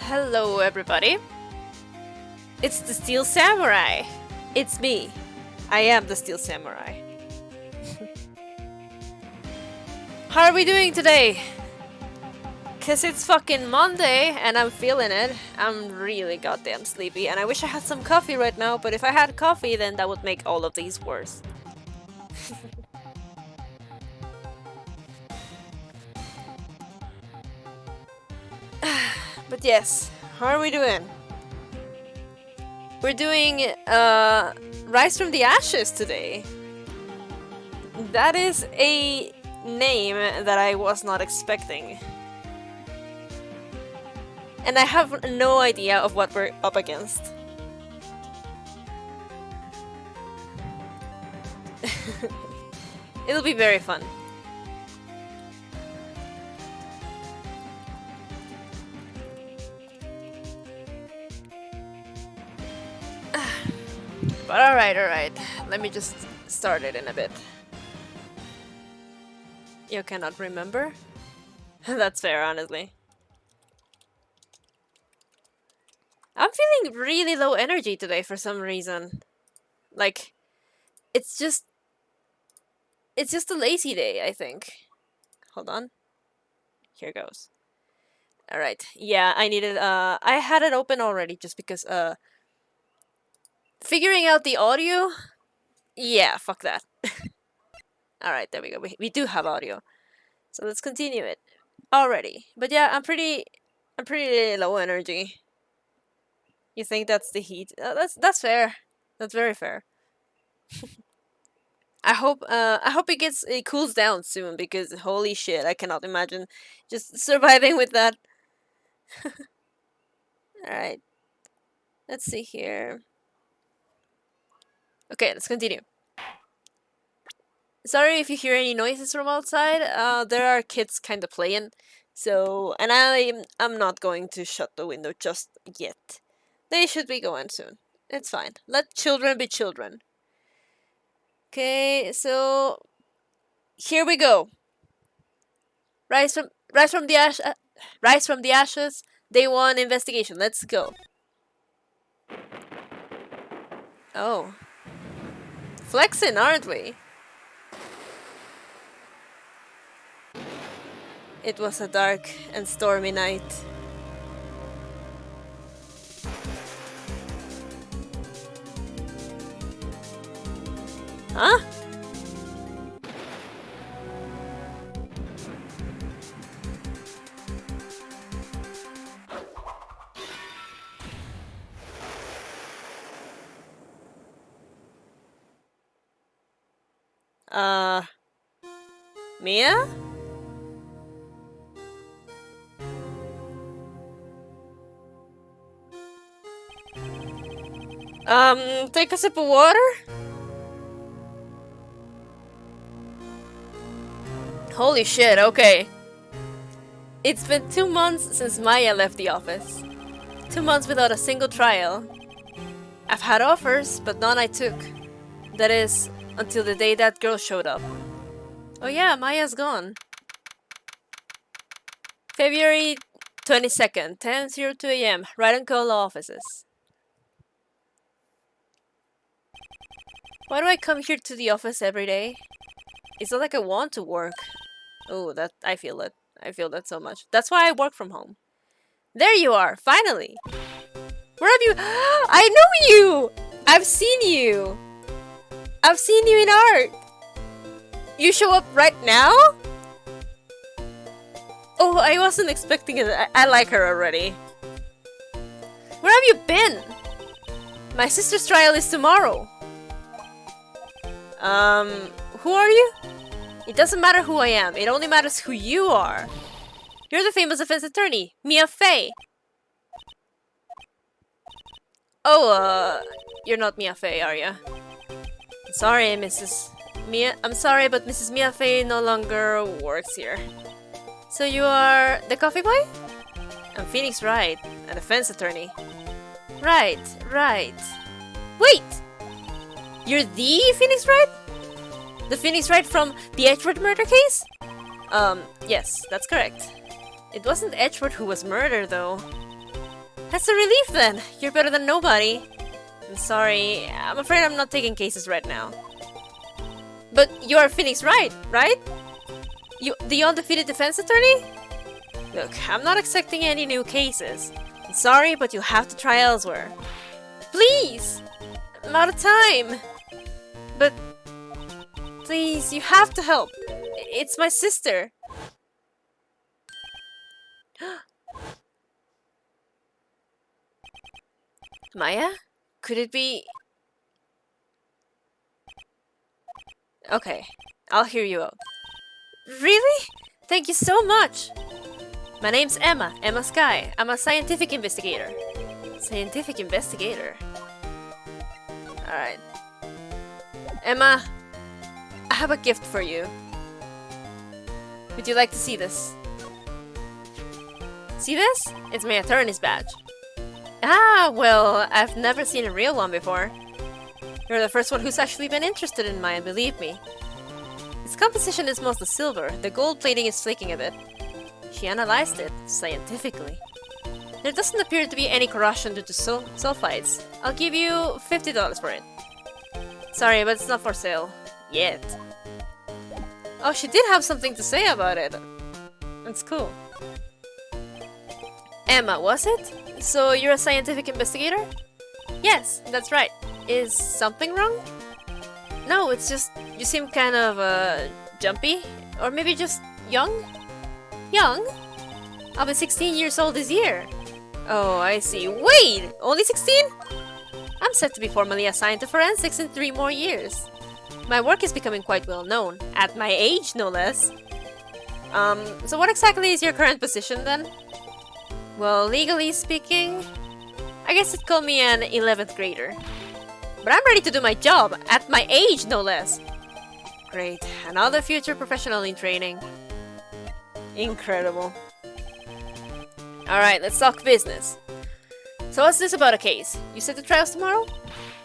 Hello everybody. It's the Steel Samurai. It's me. I am the Steel Samurai. How are we doing today? Cause it's fucking Monday and I'm feeling it. I'm really goddamn sleepy and I wish I had some coffee right now, but if I had coffee then that would make all of these worse. But yes, how are we doing? We're doing Rise from the Ashes today. That is a name that I was not expecting. And I have no idea of what we're up against. It'll be very fun. But alright. Let me just start it in a bit. You cannot remember? That's fair, honestly. I'm feeling really low energy today for some reason. Like, it's just a lazy day, I think. Hold on. Here goes. Alright, yeah, I needed, I had it open already just because, figuring out the audio? Yeah, fuck that. Alright, there we go. We do have audio. So let's continue it. Already. But yeah, I'm pretty low energy. You think that's the heat? That's fair. That's very fair. I hope it cools down soon because holy shit, I cannot imagine just surviving with that. Alright. Let's see here. Okay, let's continue. Sorry if you hear any noises from outside. There are kids kind of playing. So, and I'm not going to shut the window just yet. They should be going soon. It's fine. Let children be children. Okay, so here we go. Rise from the ashes. Day 1 investigation. Let's go. Oh. Flexing, aren't we? It was a dark and stormy night. Huh? Mia? Take a sip of water? Holy shit, okay. It's been 2 months since Maya left the office. 2 months without a single trial. I've had offers, but none I took. That is, until the day that girl showed up. Oh yeah, Maya's gone. February 22nd, 10:02 AM, Wright Co law offices. Why do I come here to the office every day? It's not like I want to work. Oh, I feel it. I feel that so much. That's why I work from home. There you are, finally! Where have you- I know you! I've seen you! I've seen you in art! You show up right now? Oh, I wasn't expecting it. I like her already. Where have you been? My sister's trial is tomorrow. Who are you? It doesn't matter who I am. It only matters who you are. You're the famous defense attorney, Mia Fey. Oh, you're not Mia Fey, are you? Sorry, Mrs. Mia. I'm sorry, but Mrs. Mia Fey no longer works here. So you are the coffee boy? I'm Phoenix Wright, a defense attorney. Right. Wait! You're the Phoenix Wright? The Phoenix Wright from the Edgeworth murder case? Yes, that's correct. It wasn't Edgeworth who was murdered, though. That's a relief then. You're better than nobody. I'm sorry. I'm afraid I'm not taking cases right now. But you are Phoenix Wright, right? You, the undefeated defense attorney? Look, I'm not accepting any new cases. I'm sorry, but you have to try elsewhere. Please! I'm out of time. But please, you have to help. It's my sister. Maya? Could it be... Okay, I'll hear you out. Really? Thank you so much! My name's Emma Sky. I'm a scientific investigator. Scientific investigator? Alright. Emma, I have a gift for you. Would you like to see this? See this? It's my attorney's badge. Ah, well, I've never seen a real one before. You're the first one who's actually been interested in mine, believe me. Its composition is mostly silver. The gold plating is flaking a bit. She analyzed it scientifically. There doesn't appear to be any corrosion due to sulfides. I'll give you $50 for it. Sorry, but it's not for sale. Yet. Oh, she did have something to say about it. That's cool. Emma, was it? So you're a scientific investigator? Yes, that's right. Is something wrong? No, it's just you seem kind of jumpy, or maybe just young? Young? I'll be 16 years old this year. Oh, I see. Wait! Only 16? I'm set to be formally assigned to forensics in 3 more years. My work is becoming quite well known. At my age, no less. So what exactly is your current position then? Well, legally speaking, I guess you'd call me an 11th grader. But I'm ready to do my job, at my age, no less. Great, another future professional in training. Incredible. Alright, let's talk business. So what's this about a case? You said the trial's tomorrow?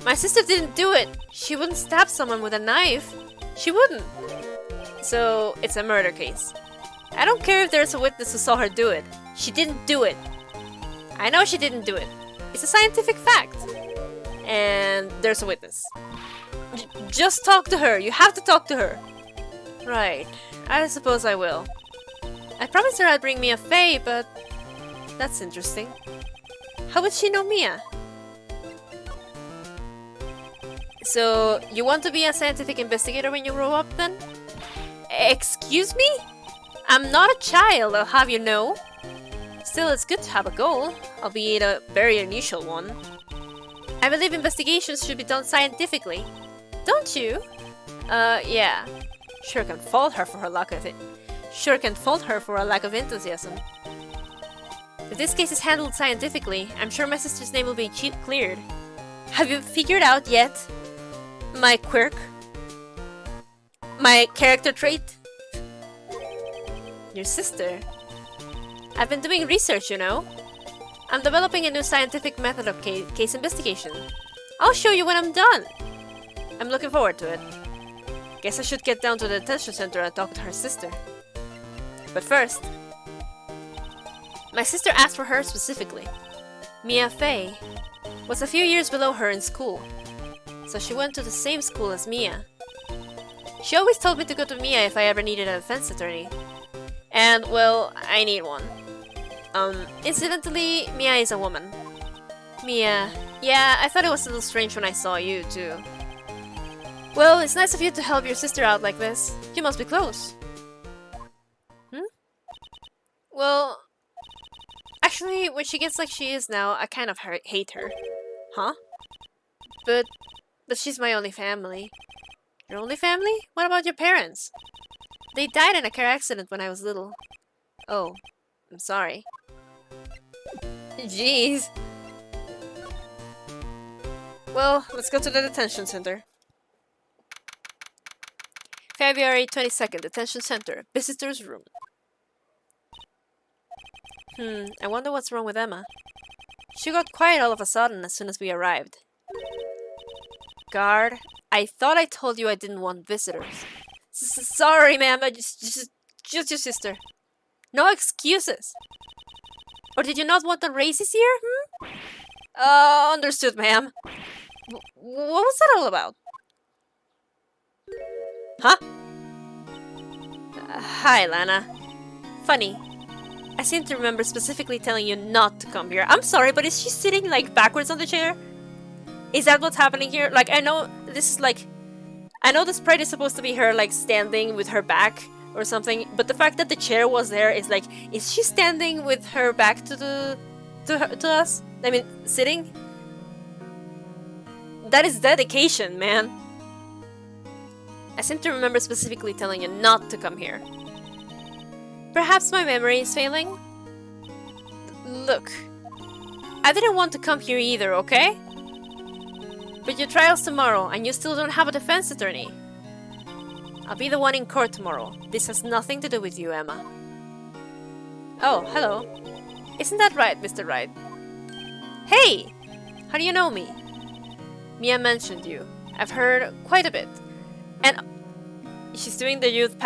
My sister didn't do it. She wouldn't stab someone with a knife. She wouldn't. So, it's a murder case. I don't care if there's a witness who saw her do it. She didn't do it. I know she didn't do it. It's a scientific fact. And there's a witness. Just talk to her. You have to talk to her. Right. I suppose I will. I promised her I'd bring Mia Fey, but that's interesting. How would she know Mia? So, you want to be a scientific investigator when you grow up then? Excuse me? I'm not a child, I'll have you know. Still, it's good to have a goal, albeit a very unusual one. I believe investigations should be done scientifically. Don't you? Yeah. Sure can fault her for her lack of it. Sure can fault her for a lack of enthusiasm. If this case is handled scientifically, I'm sure my sister's name will be cleared. Have you figured out yet my quirk? My character trait? Your sister? I've been doing research, you know. I'm developing a new scientific method of case investigation. I'll show you when I'm done. I'm looking forward to it. Guess I should get down to the detention center and talk to her sister. But first, my sister asked for her specifically. Mia Fey was a few years below her in school, so she went to the same school as Mia. She always told me to go to Mia if I ever needed a defense attorney. And, well, I need one. Incidentally, Mia is a woman. Mia, yeah, I thought it was a little strange when I saw you, too. Well, it's nice of you to help your sister out like this. You must be close. Well, actually, when she gets like she is now, I kind of hate her. Huh? But she's my only family. Your only family? What about your parents? They died in a car accident when I was little. Oh, I'm sorry. Jeez. Well, let's go to the detention center. February 22nd, detention center, visitor's room. I wonder what's wrong with Emma. She got quiet all of a sudden as soon as we arrived. Guard, I thought I told you I didn't want visitors. Sorry, ma'am, just your sister. No excuses. Or did you not want the races here, Understood, ma'am. What was that all about? Huh? Hi, Lana. Funny. I seem to remember specifically telling you not to come here. I'm sorry, but is she sitting, like, backwards on the chair? Is that what's happening here? Like, I know this is, like... I know the sprite is supposed to be her, like, standing with her back or something, but the fact that the chair was there is, like... Is she standing with her back to us? I mean, sitting? That is dedication, man. I seem to remember specifically telling you not to come here. Perhaps my memory is failing? Look, I didn't want to come here either, okay? But your trial's tomorrow, and you still don't have a defense attorney. I'll be the one in court tomorrow. This has nothing to do with you, Emma. Oh, hello. Isn't that right, Mr. Wright? Hey! How do you know me? Mia mentioned you. I've heard quite a bit. And she's doing the youth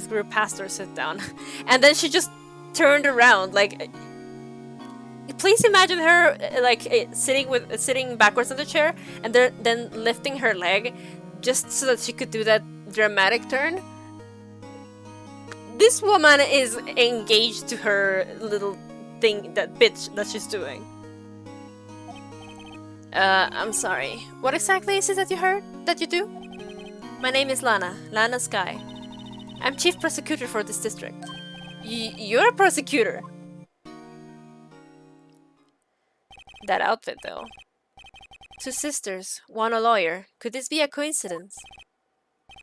group pastor sit down. And then she just turned around, like... Please imagine her, like, sitting backwards on the chair, and then lifting her leg, just so that she could do that dramatic turn. This woman is engaged to her little thing, that bitch that she's doing. I'm sorry. What exactly is it that you heard? That you do? My name is Lana. Lana Sky. I'm Chief Prosecutor for this district. You're a prosecutor? That outfit, though. Two sisters, one a lawyer. Could this be a coincidence?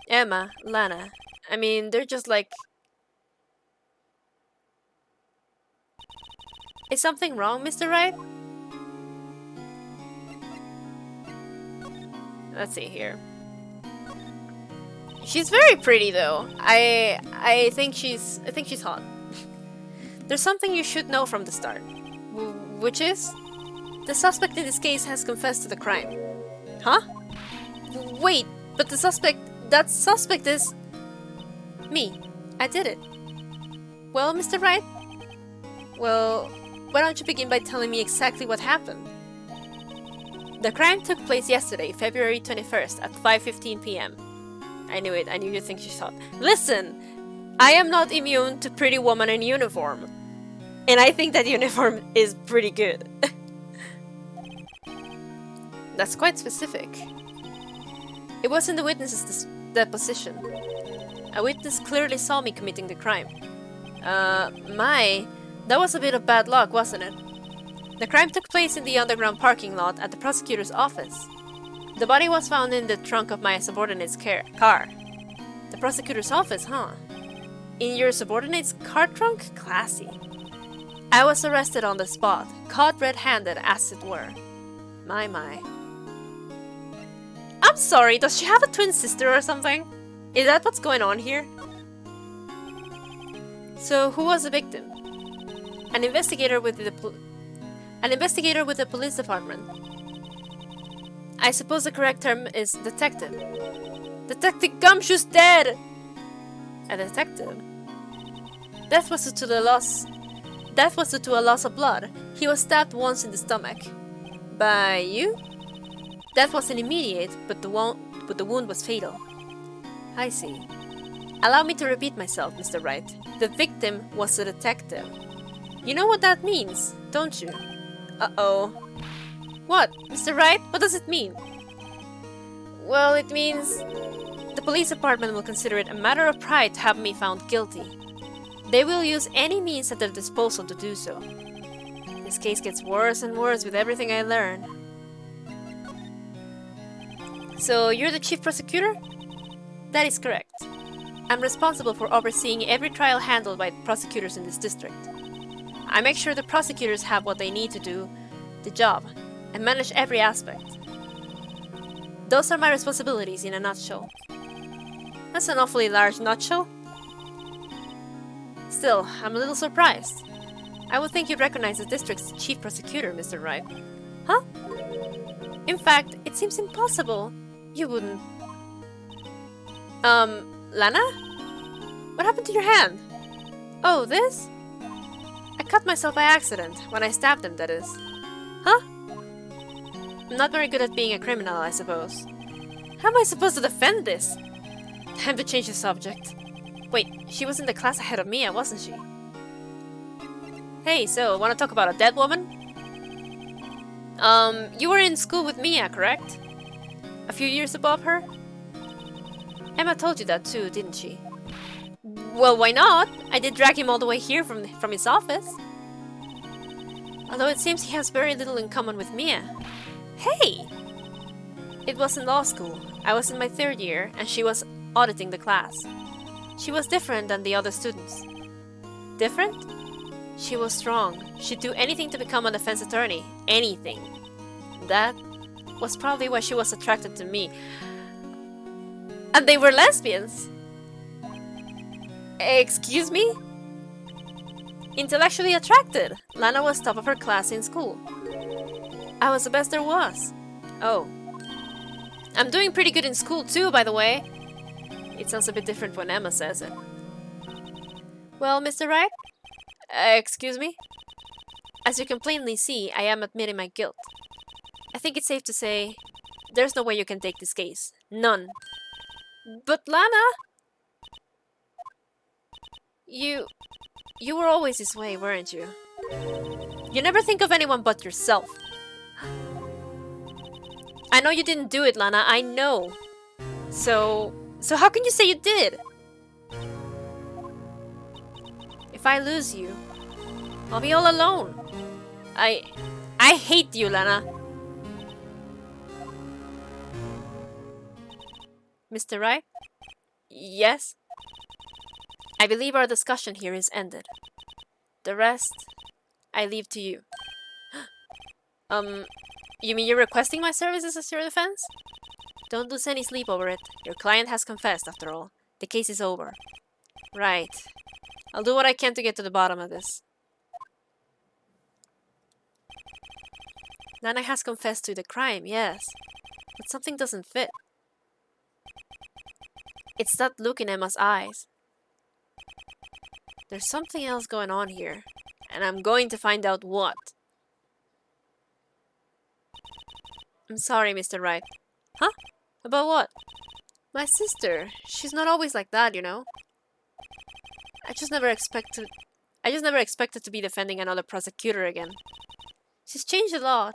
Emma, Lana. I mean, they're just like... Is something wrong, Mr. Wright? Let's see here. She's very pretty, though. I think she's hot. There's something you should know from the start. Which is? The suspect in this case has confessed to the crime. Huh? Wait, but that suspect is... me. I did it. Well, Mr. Wright? Well, why don't you begin by telling me exactly what happened? The crime took place yesterday, February 21st at 5:15 p.m. I knew it. I knew you'd think she's hot. Listen! I am not immune to pretty woman in uniform. And I think that uniform is pretty good. That's quite specific. It was in the witness's deposition. A witness clearly saw me committing the crime. That was a bit of bad luck, wasn't it? The crime took place in the underground parking lot at the prosecutor's office. The body was found in the trunk of my subordinate's car. The prosecutor's office, huh? In your subordinate's car trunk? Classy. I was arrested on the spot, caught red-handed as it were. My. I'm sorry, does she have a twin sister or something? Is that what's going on here? So, who was the victim? An investigator with the police department. I suppose the correct term is detective. Detective Gumshoe's dead! A detective? Death was due to a loss of blood. He was stabbed once in the stomach. By you? Death wasn't immediate, but the wound was fatal. I see. Allow me to repeat myself, Mr. Wright. The victim was a detective. You know what that means, don't you? Uh-oh. What, Mr. Wright? What does it mean? Well, it means... the police department will consider it a matter of pride to have me found guilty. They will use any means at their disposal to do so. This case gets worse and worse with everything I learn. So, you're the chief prosecutor? That is correct. I'm responsible for overseeing every trial handled by prosecutors in this district. I make sure the prosecutors have what they need to do the job, and manage every aspect. Those are my responsibilities in a nutshell. That's an awfully large nutshell. Still, I'm a little surprised. I would think you'd recognize the district's chief prosecutor, Mr. Wright. Huh? In fact, it seems impossible. You wouldn't. Lana? What happened to your hand? Oh, this? I cut myself by accident, when I stabbed him, that is. Huh? I'm not very good at being a criminal, I suppose. How am I supposed to defend this? Time to change the subject. Wait, she was in the class ahead of Mia, wasn't she? Hey, so, wanna talk about a dead woman? You were in school with Mia, correct? A few years above her? Emma told you that too, didn't she? Well, why not? I did drag him all the way here from his office. Although it seems he has very little in common with Mia. Hey! It was in law school. I was in my 3rd year, and she was auditing the class. She was different than the other students. Different? She was strong. She'd do anything to become a defense attorney. Anything. That was probably why she was attracted to me. And they were lesbians! Excuse me? Intellectually attracted. Lana was top of her class in school. I was the best there was. Oh. I'm doing pretty good in school too, by the way. It sounds a bit different when Emma says it. Well, Mr. Wright? Excuse me? As you can plainly see, I am admitting my guilt. I think it's safe to say, there's no way you can take this case. None. But Lana? You were always this way, weren't you? You never think of anyone but yourself. I know you didn't do it, Lana, I know. So how can you say you did? If I lose you, I'll be all alone. I hate you, Lana. Mr. Wright? Yes? I believe our discussion here is ended. The rest, I leave to you. You mean you're requesting my services as your defense? Don't lose any sleep over it. Your client has confessed, after all. The case is over. Right. I'll do what I can to get to the bottom of this. Lana has confessed to the crime, yes. But something doesn't fit. It's that look in Emma's eyes. There's something else going on here, and I'm going to find out what. I'm sorry, Mr. Wright. Huh? About what? My sister. She's not always like that, you know. I just never expected to be defending another prosecutor again. She's changed a lot.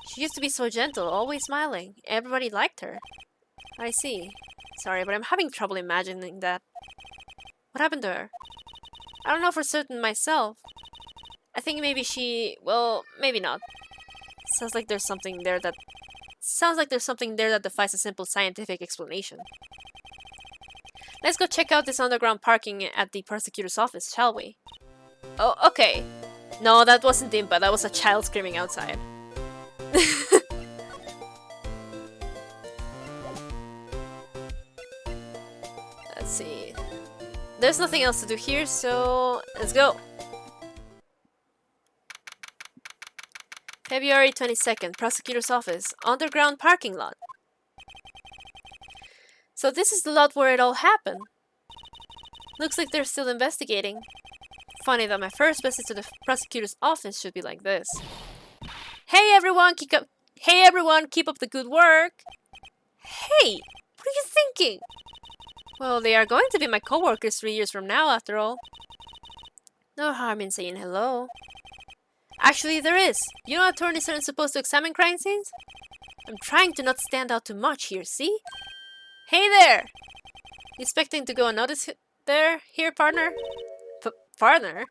She used to be so gentle, always smiling. Everybody liked her. I see. Sorry, but I'm having trouble imagining that. What happened to her? I don't know for certain myself. I think maybe she... well, maybe not. Sounds like there's something there that defies a simple scientific explanation. Let's go check out this underground parking at the prosecutor's office, shall we? Oh, okay. No, that wasn't Dimpa, that was a child screaming outside. Let's see. There's nothing else to do here, so let's go. February 22nd, prosecutor's office, underground parking lot. So this is the lot where it all happened. Looks like they're still investigating. Funny that my first visit to the prosecutor's office should be like this. Hey everyone, keep up the good work. Hey, what are you thinking? Well, they are going to be my co-workers 3 years from now, after all. No harm in saying hello. Actually, there is. You know attorneys aren't supposed to examine crime scenes? I'm trying to not stand out too much here, see? Hey there! You expecting to go unnoticed here, partner? Partner?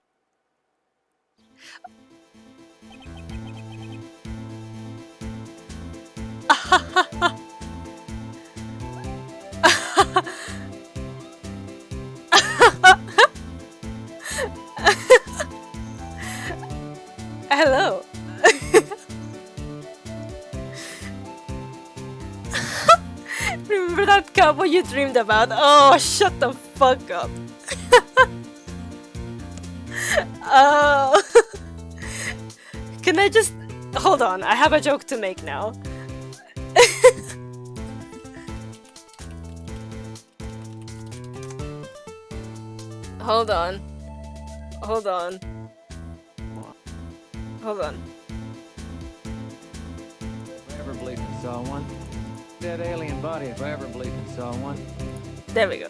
Hello. Remember that couple you dreamed about? Oh, shut the fuck up. Oh. Can I just... hold on, I have a joke to make now. Hold on. Hold on. Hold on. ever believed in saw one. Dead alien body if I ever believed in saw one. There we go.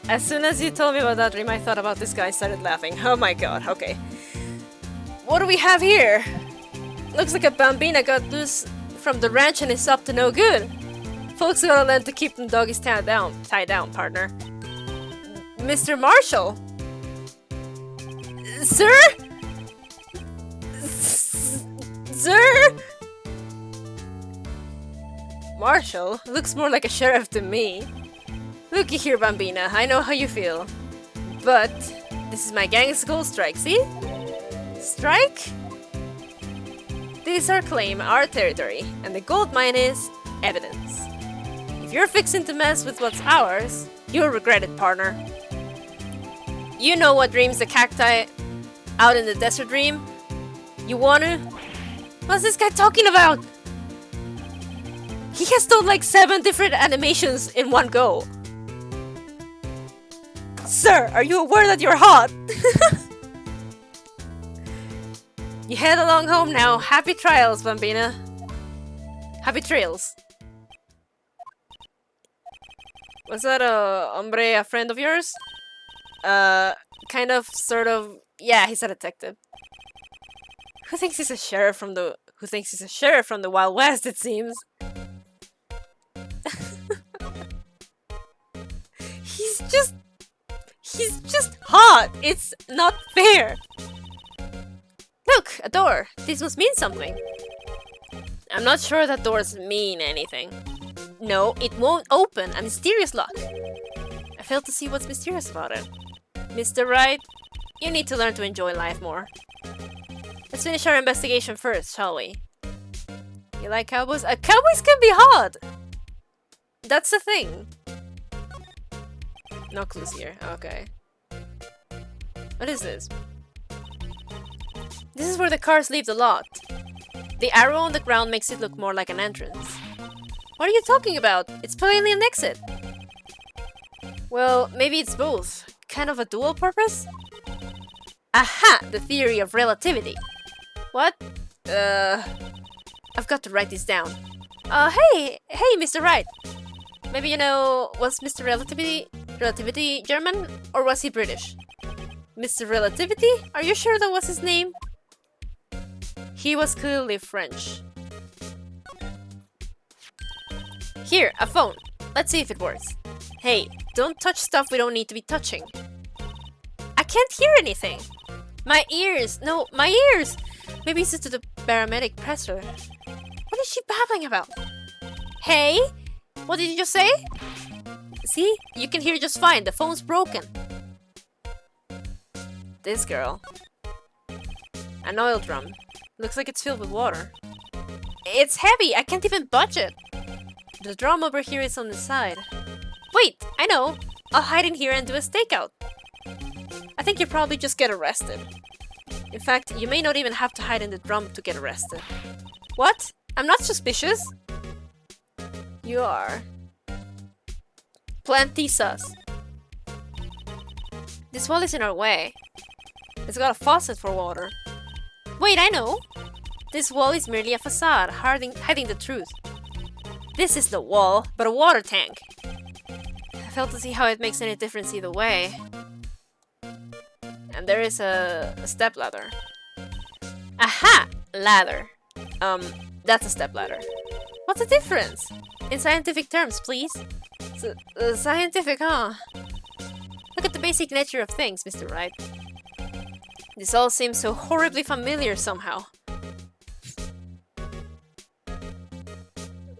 As soon as you told me about that dream, I thought about this guy and started laughing. Oh my god, okay. What do we have here? Looks like a bambina got loose from the ranch and is up to no good. Folks gotta learn to keep them doggies tied down, partner. Mr. Marshall? Sir? Sir? Marshall? Looks more like a sheriff to me. Looky here, Bambina, I know how you feel. But this is my gang's gold strike, see? Strike? This is our claim, our territory, and the gold mine is evidence. If you're fixing to mess with what's ours, you'll regret it, partner. You know what dreams the cacti out in the desert dream? You wanna? What's this guy talking about? He has done like 7 different animations in one go. Sir, are you aware that you're hot? You head along home now. Happy trials, Bambina. Happy trails. Was that a hombre, a friend of yours? Kind of, sort of. Yeah, he's a detective. Who thinks he's a sheriff from the Wild West? It seems. He's just hot. It's not fair. Look, a door. This must mean something. I'm not sure that doors mean anything. No, it won't open. A mysterious lock. I fail to see what's mysterious about it. Mr. Wright, you need to learn to enjoy life more. Let's finish our investigation first, shall we? You like cowboys? Cowboys can be hot! That's the thing. No clues here. Okay. What is this? This is where the cars leave the lot. The arrow on the ground makes it look more like an entrance. What are you talking about? It's plainly an exit. Well, maybe it's both. Kind of a dual purpose? Aha! The theory of relativity. What? I've got to write this down. Hey, Mr. Wright. Maybe you know, was Mr. Relativity German, or was he British? Mr. Relativity? Are you sure that was his name? He was clearly French. Here, a phone. Let's see if it works. Hey, don't touch stuff we don't need to be touching. I can't hear anything. My ears! No, my ears! Maybe it's just the barometric pressure. What is she babbling about? Hey? What did you just say? See? You can hear just fine. The phone's broken. This girl. An oil drum. Looks like it's filled with water. It's heavy! I can't even budge it! The drum over here is on the side. Wait! I know! I'll hide in here and do a stakeout. I think you'll probably just get arrested. In fact, you may not even have to hide in the drum to get arrested. What? I'm not suspicious! You are. Plenty sus. This wall is in our way. It's got a faucet for water. Wait, I know! This wall is merely a facade, hiding the truth. This is the wall, but a water tank. I fail to see how it makes any difference either way. And there is a step ladder. Aha! Ladder. That's a step ladder. What's the difference? In scientific terms, please. Scientific, huh? Look at the basic nature of things, Mr. Wright. This all seems so horribly familiar somehow.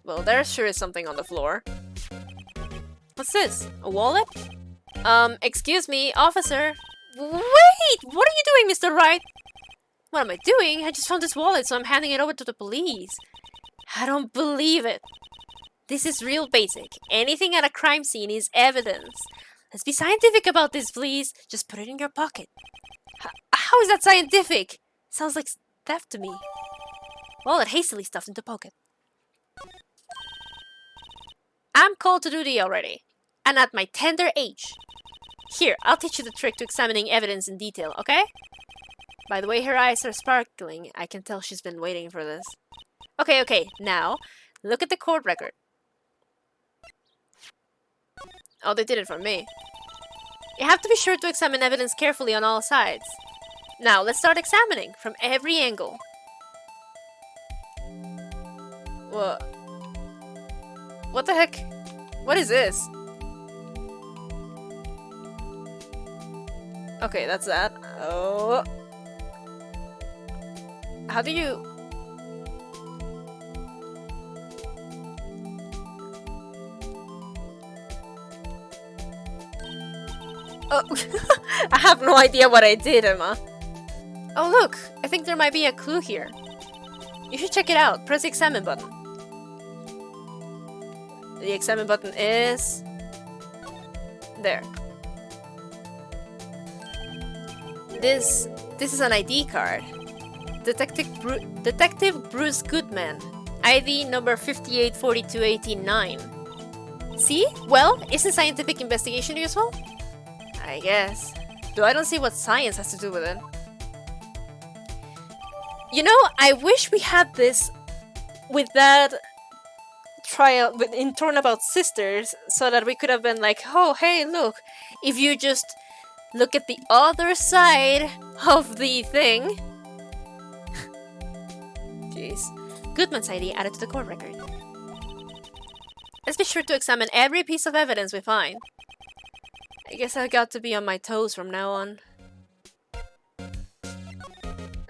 Well, there sure is something on the floor. What's this? A wallet? Excuse me, officer. Wait! What are you doing, Mr. Wright? What am I doing? I just found this wallet, so I'm handing it over to the police. I don't believe it. This is real basic. Anything at a crime scene is evidence. Let's be scientific about this, please. Just put it in your pocket. How is that scientific? Sounds like theft to me. Wallet hastily stuffed into pocket. I'm called to duty already. And at my tender age. Here, I'll teach you the trick to examining evidence in detail, okay? By the way her eyes are sparkling, I can tell she's been waiting for this. Okay, now, look at the court record. Oh, they did it for me. You have to be sure to examine evidence carefully on all sides. Now, let's start examining from every angle. What the heck? What is this? Okay, that's that. Oh. How do you... Oh, I have no idea what I did, Emma. Oh look, I think there might be a clue here. You should check it out. Press the examine button. The examine button is... there. This is an ID card. Detective Bruce Goodman. ID number 584289. See? Well, isn't scientific investigation useful? I guess. Though I don't see what science has to do with it. You know, I wish we had this with that trial in Turnabout Sisters, so that we could have been like, oh, hey, look, if you just look at the other side of the thing. Jeez. Goodman's ID added to the court record. Let's be sure to examine every piece of evidence we find. I guess I got to be on my toes from now on.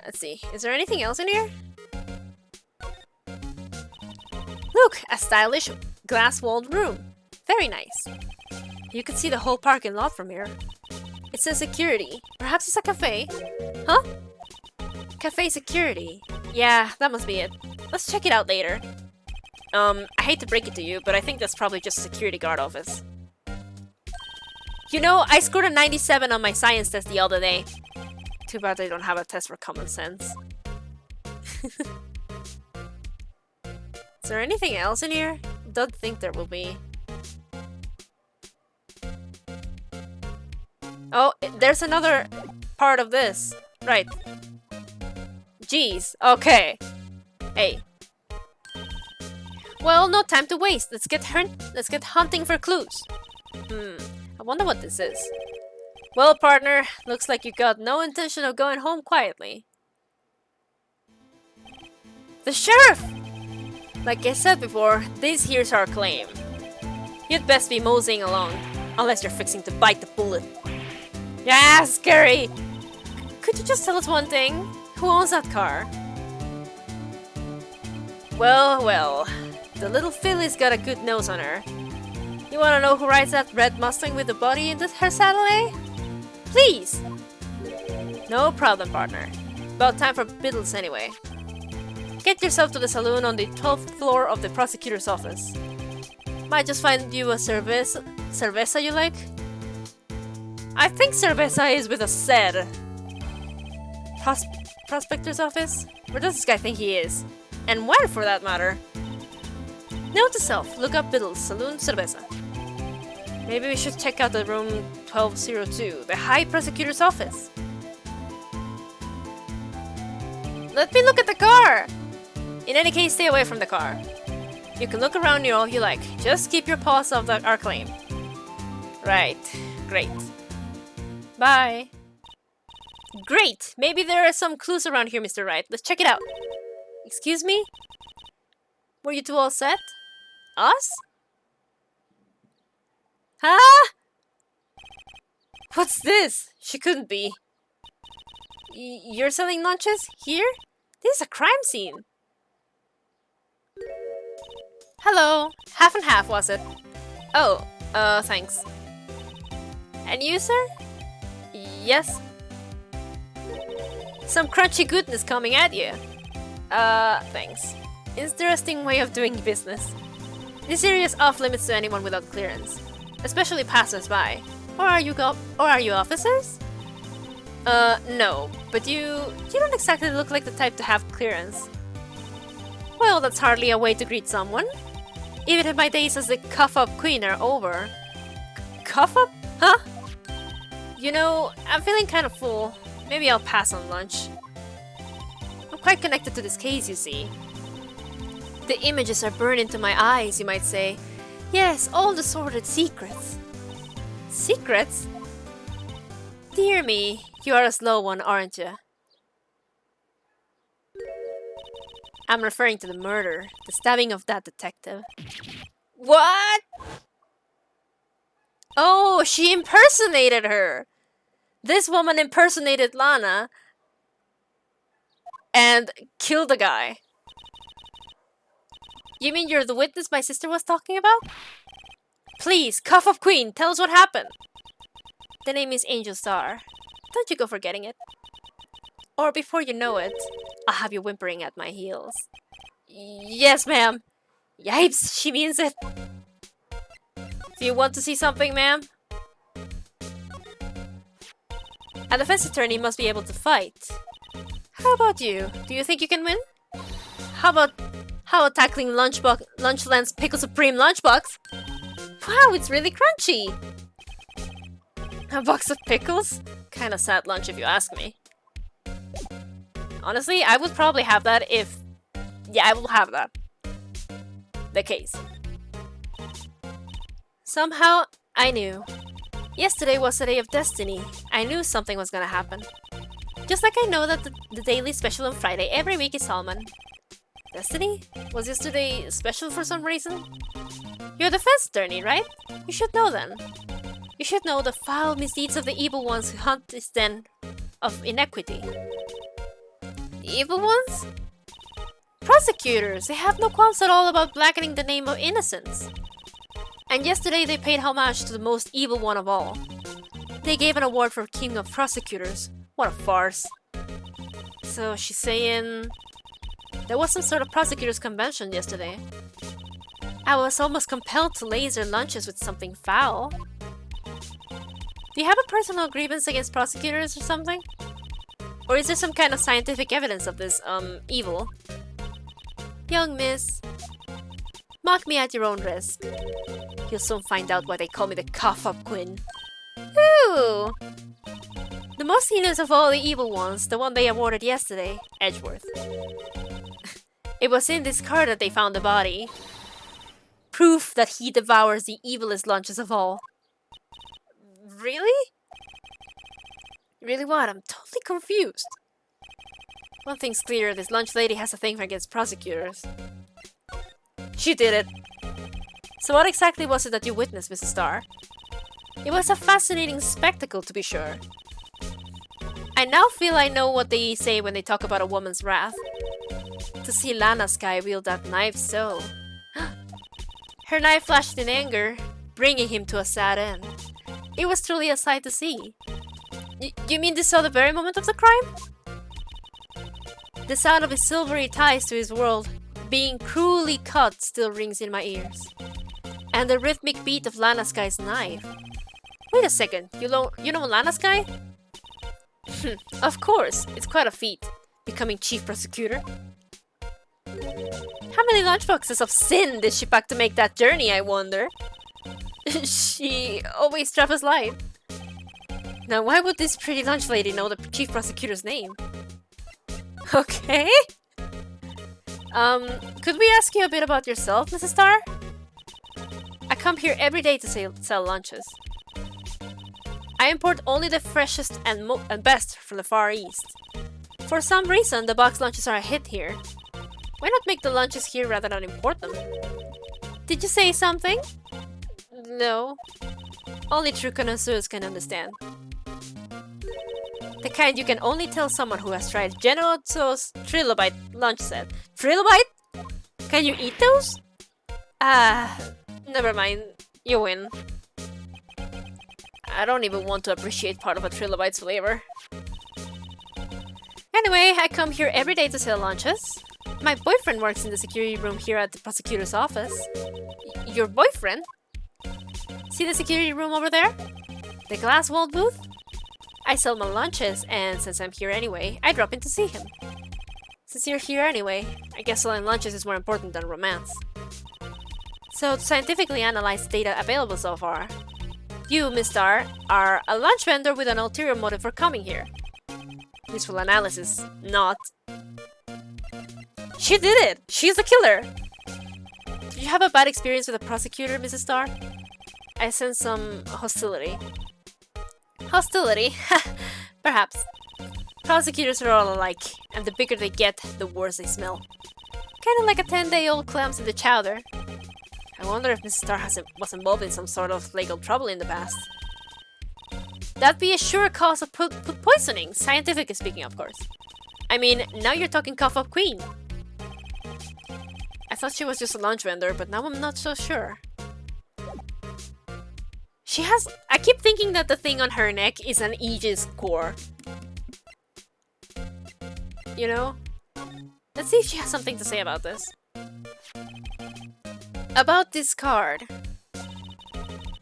Let's see, is there anything else in here? Look, a stylish glass-walled room. Very nice. You can see the whole parking lot from here. It says security. Perhaps it's a cafe? Huh? Cafe security. Yeah, that must be it. Let's check it out later. I hate to break it to you, but I think that's probably just a security guard office. You know, I scored a 97 on my science test the other day. Too bad I don't have a test for common sense. Is there anything else in here? Don't think there will be. Oh, there's another part of this. Right. Jeez. Okay. Hey. Well, no time to waste. Let's get hunting for clues. I wonder what this is. Well, partner, looks like you got no intention of going home quietly. The sheriff! Like I said before, this here's our claim. You'd best be moseying along, unless you're fixing to bite the bullet. Yeah, scary! Could you just tell us one thing? Who owns that car? Well, the little filly's got a good nose on her. You wanna know who rides that red Mustang with the body in her saddle, eh? Please! No problem, partner. About time for biddles anyway. Get yourself to the saloon on the 12th floor of the prosecutor's office. Might just find you a cerveza you like? I think cerveza is with a Z. Prospector's office? Where does this guy think he is? And where, for that matter? Note to self, look up Biddle's Saloon Cerveza. Maybe we should check out the room 1202, the High Prosecutor's office. Let me look at the car! In any case, stay away from the car. You can look around here all you like. Just keep your paws off our claim. Right. Great. Bye. Great! Maybe there are some clues around here, Mr. Wright. Let's check it out. Excuse me? Were you two all set? Us? Huh? What's this? She couldn't be. You're selling lunches? Here? This is a crime scene. Hello. Half and half, was it? Oh, thanks. And you, sir? Yes? Some crunchy goodness coming at you. Thanks. Interesting way of doing business. This area is off limits to anyone without clearance, especially passers-by. Or are you officers? No, but you don't exactly look like the type to have clearance. Well, that's hardly a way to greet someone. Even if my days as the cuff-up queen are over. Cuff-up? Huh? You know, I'm feeling kind of full. Maybe I'll pass on lunch. I'm quite connected to this case, you see. The images are burned into my eyes, you might say. Yes, all the sordid secrets. Secrets? Dear me, you are a slow one, aren't you? I'm referring to the murder, the stabbing of that detective. What? Oh, she impersonated her! This woman impersonated Lana and killed the guy. You mean you're the witness my sister was talking about? Please, Cuff of Queen, tell us what happened. The name is Angel Starr. Don't you go forgetting it. Or before you know it, I'll have you whimpering at my heels. Yes, ma'am. Yipes, she means it. Do you want to see something, ma'am? A defense attorney must be able to fight. How about you? Do you think you can win? How about tackling Lunchland's Pickle Supreme Lunchbox? Wow, it's really crunchy! A box of pickles? Kinda sad lunch if you ask me. Honestly, I would probably have that if... Yeah, I will have that. The case. Somehow, I knew. Yesterday was the day of destiny. I knew something was gonna happen. Just like I know that the daily special on Friday every week is Salmon. Destiny? Was yesterday special for some reason? You're the defense attorney, right? You should know then. You should know the foul misdeeds of the evil ones who hunt this den of inequity. The evil ones? Prosecutors! They have no qualms at all about blackening the name of innocence. And yesterday they paid homage to the most evil one of all. They gave an award for King of Prosecutors. What a farce. So she's saying... There was some sort of prosecutors' convention yesterday. I was almost compelled to laser lunches with something foul. Do you have a personal grievance against prosecutors or something? Or is there some kind of scientific evidence of this, evil? Young miss, mock me at your own risk. You'll soon find out why they call me the Cough-Up Queen. Ooh! The most heinous of all the evil ones, the one they awarded yesterday, Edgeworth. It was in this car that they found the body. Proof that he devours the evilest lunches of all. Really? Really what? I'm totally confused. One thing's clear, this lunch lady has a thing against prosecutors. She did it. So what exactly was it that you witnessed, Mrs. Starr? It was a fascinating spectacle, to be sure. I now feel I know what they say when they talk about a woman's wrath. To see Lana's guy wield that knife so... Her knife flashed in anger, bringing him to a sad end. It was truly a sight to see. You mean they saw the very moment of the crime? The sound of his silvery ties to his world, being cruelly cut, still rings in my ears. And the rhythmic beat of Lana's guy's knife. Wait a second, you know Lana's guy? Of course, it's quite a feat, becoming chief prosecutor. How many lunchboxes of sin did she pack to make that journey, I wonder? She always travels light. Now why would this pretty lunch lady know the chief prosecutor's name? Okay. Could we ask you a bit about yourself, Mrs. Starr? I come here every day to sell lunches. I import only the freshest and best from the Far East. For some reason, the box lunches are a hit here. Why not make the lunches here rather than import them? Did you say something? No. Only true connoisseurs can understand. The kind you can only tell someone who has tried General Tso's Trilobite lunch set. Trilobite? Can you eat those? Never mind. You win. I don't even want to appreciate part of a Trilobite's flavor. Anyway, I come here every day to sell lunches. My boyfriend works in the security room here at the prosecutor's office. Your boyfriend? See the security room over there? The glass-walled booth? I sell my lunches, and since I'm here anyway, I drop in to see him. Since you're here anyway, I guess selling lunches is more important than romance. So, to scientifically analyze the data available so far, You, Miss Starr, are a lunch vendor with an ulterior motive for coming here. Useful analysis. Not. She did it! She's a killer! Did you have a bad experience with the prosecutor, Mrs. Starr? I sense some hostility. Hostility? Perhaps. Prosecutors are all alike, and the bigger they get, the worse they smell. Kinda like a 10-day-old clams in the chowder. I wonder if Mrs. Starr was involved in some sort of legal trouble in the past. That'd be a sure cause of food poisoning, scientifically speaking, of course. I mean, now you're talking cough-up queen. I thought she was just a lunch vendor, but now I'm not so sure. She has... I keep thinking that the thing on her neck is an Aegis core. You know? Let's see if she has something to say about this. About this card.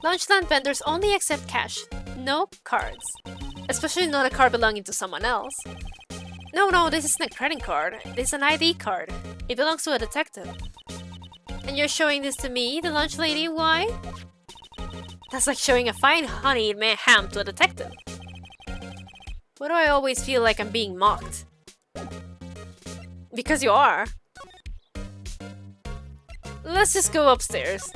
Lunchland vendors only accept cash, no cards. Especially not a card belonging to someone else. No, this isn't a credit card. This is an ID card. It belongs to a detective. And you're showing this to me, the lunch lady, why? That's like showing a fine honeyed ham to a detective. Why do I always feel like I'm being mocked? Because you are. Let's just go upstairs.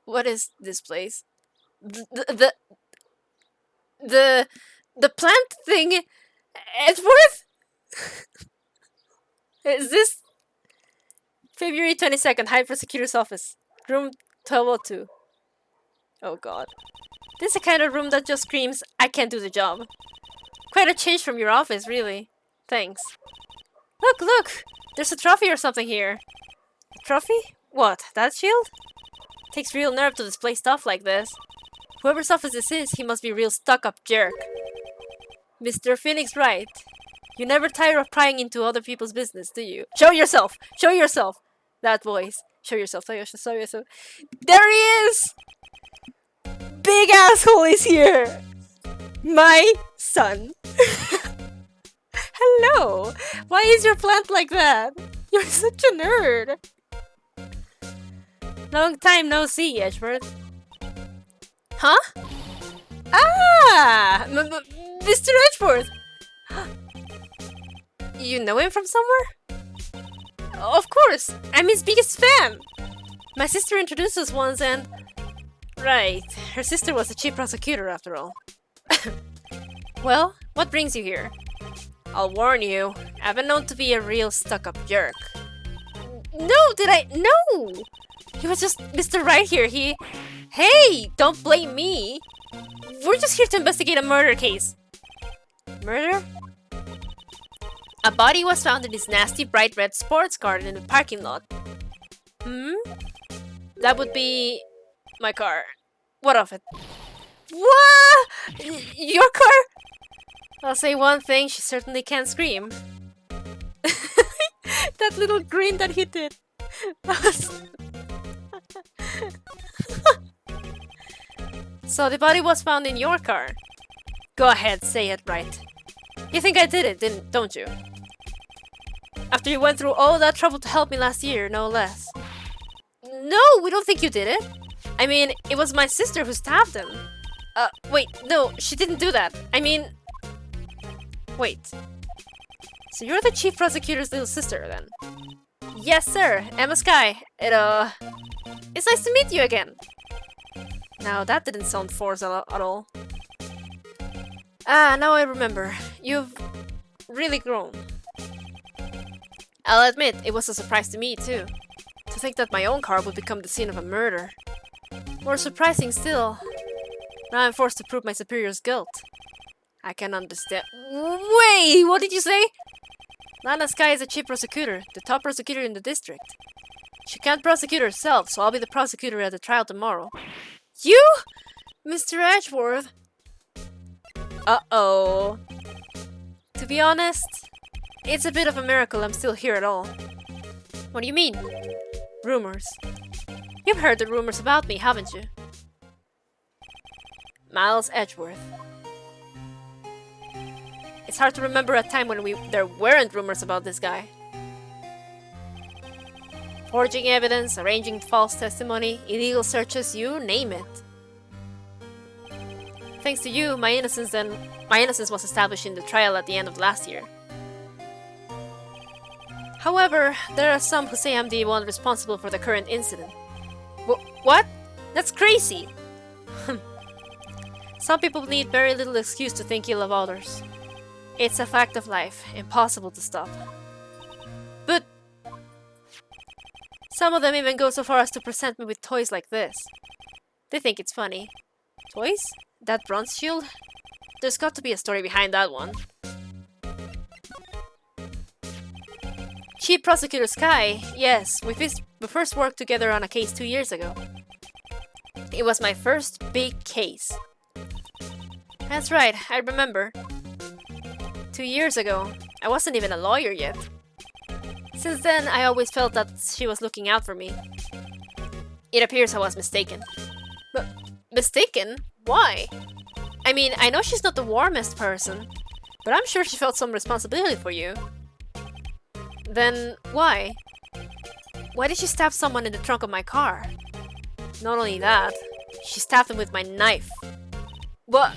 What is this place? The plant thing, Edgeworth? Is this February 22nd, High Prosecutor's Office, room 1202? Oh god. This is the kind of room that just screams, I can't do the job. Quite a change from your office, really. Thanks. Look! There's a trophy or something here. A trophy? What, that shield? Takes real nerve to display stuff like this. Whoever's office this is, he must be a real stuck-up jerk. Mr. Phoenix Wright. You never tire of prying into other people's business, do you? Show yourself! Show yourself! That voice. Show yourself, show yourself. There he is! Big asshole is here! My son. Hello! Why is your plant like that? You're such a nerd! Long time no see, Edgeworth. Huh? Ah! Mr. Edgeworth! You know him from somewhere? Of course! I'm his biggest fan! My sister introduced us once and... Right, her sister was the chief prosecutor after all. Well, what brings you here? I'll warn you, I've been known to be a real stuck-up jerk. No, did I? No! He was just Mr. Right here, he... Hey, don't blame me! We're just here to investigate a murder case. Murder? A body was found in his nasty bright red sports car in the parking lot. That would be... my car. What of it? What? Your car? I'll say one thing, she certainly can scream. That little grin that he did. So the body was found in your car. Go ahead, say it right. You think I did it, don't you? After you went through all that trouble to help me last year, no less. No, we don't think you did it. I mean, it was my sister who stabbed him. Wait, no, she didn't do that. I mean... Wait. So you're the chief prosecutor's little sister, then? Yes, sir. Emma Sky. It's nice to meet you again. Now, that didn't sound forced at all. Ah, now I remember. You've really grown. I'll admit, it was a surprise to me, too. To think that my own car would become the scene of a murder. More surprising still, now I'm forced to prove my superior's guilt. I can understand. Wait, what did you say? Lana Sky is the chief prosecutor, the top prosecutor in the district. She can't prosecute herself, so I'll be the prosecutor at the trial tomorrow. You? Mr. Edgeworth? Uh-oh. To be honest, it's a bit of a miracle I'm still here at all. What do you mean? Rumors. You've heard the rumors about me, haven't you? Miles Edgeworth. It's hard to remember a time when there weren't rumors about this guy. Forging evidence, arranging false testimony, illegal searches, you name it. Thanks to you, my innocence was established in the trial at the end of last year. However, there are some who say I'm the one responsible for the current incident. What? That's crazy! Some people need very little excuse to think ill of others. It's a fact of life, impossible to stop. But some of them even go so far as to present me with toys like this. They think it's funny. Toys? That bronze shield? There's got to be a story behind that one. Chief Prosecutor Sky, yes, we first worked together on a case 2 years ago. It was my first big case. That's right, I remember. 2 years ago, I wasn't even a lawyer yet. Since then, I always felt that she was looking out for me. It appears I was mistaken. But mistaken? Why? I mean, I know she's not the warmest person, but I'm sure she felt some responsibility for you. Then, why? Why did she stab someone in the trunk of my car? Not only that, she stabbed him with my knife. What?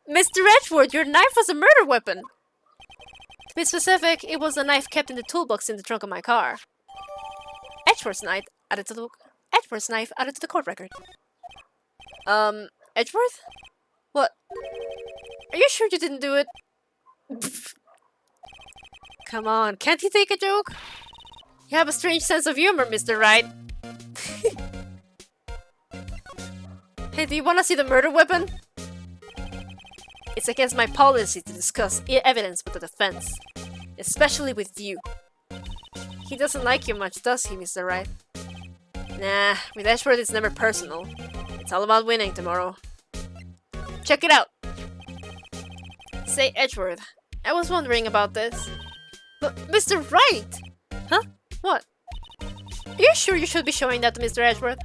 Mr. Edgeworth, your knife was a murder weapon! To be specific, it was a knife kept in the toolbox in the trunk of my car. Edgeworth's knife added to the court record. Edgeworth? What? Are you sure you didn't do it? Come on, can't you take a joke? You have a strange sense of humor, Mr. Wright. Hey, do you want to see the murder weapon? It's against my policy to discuss evidence with the defense, especially with you. He doesn't like you much, does he, Mr. Wright? Nah, with Edgeworth it's never personal. It's all about winning tomorrow. Check it out! Say, Edgeworth, I was wondering about this. But, Mr. Wright! Huh? What? Are you sure you should be showing that to Mr. Edgeworth?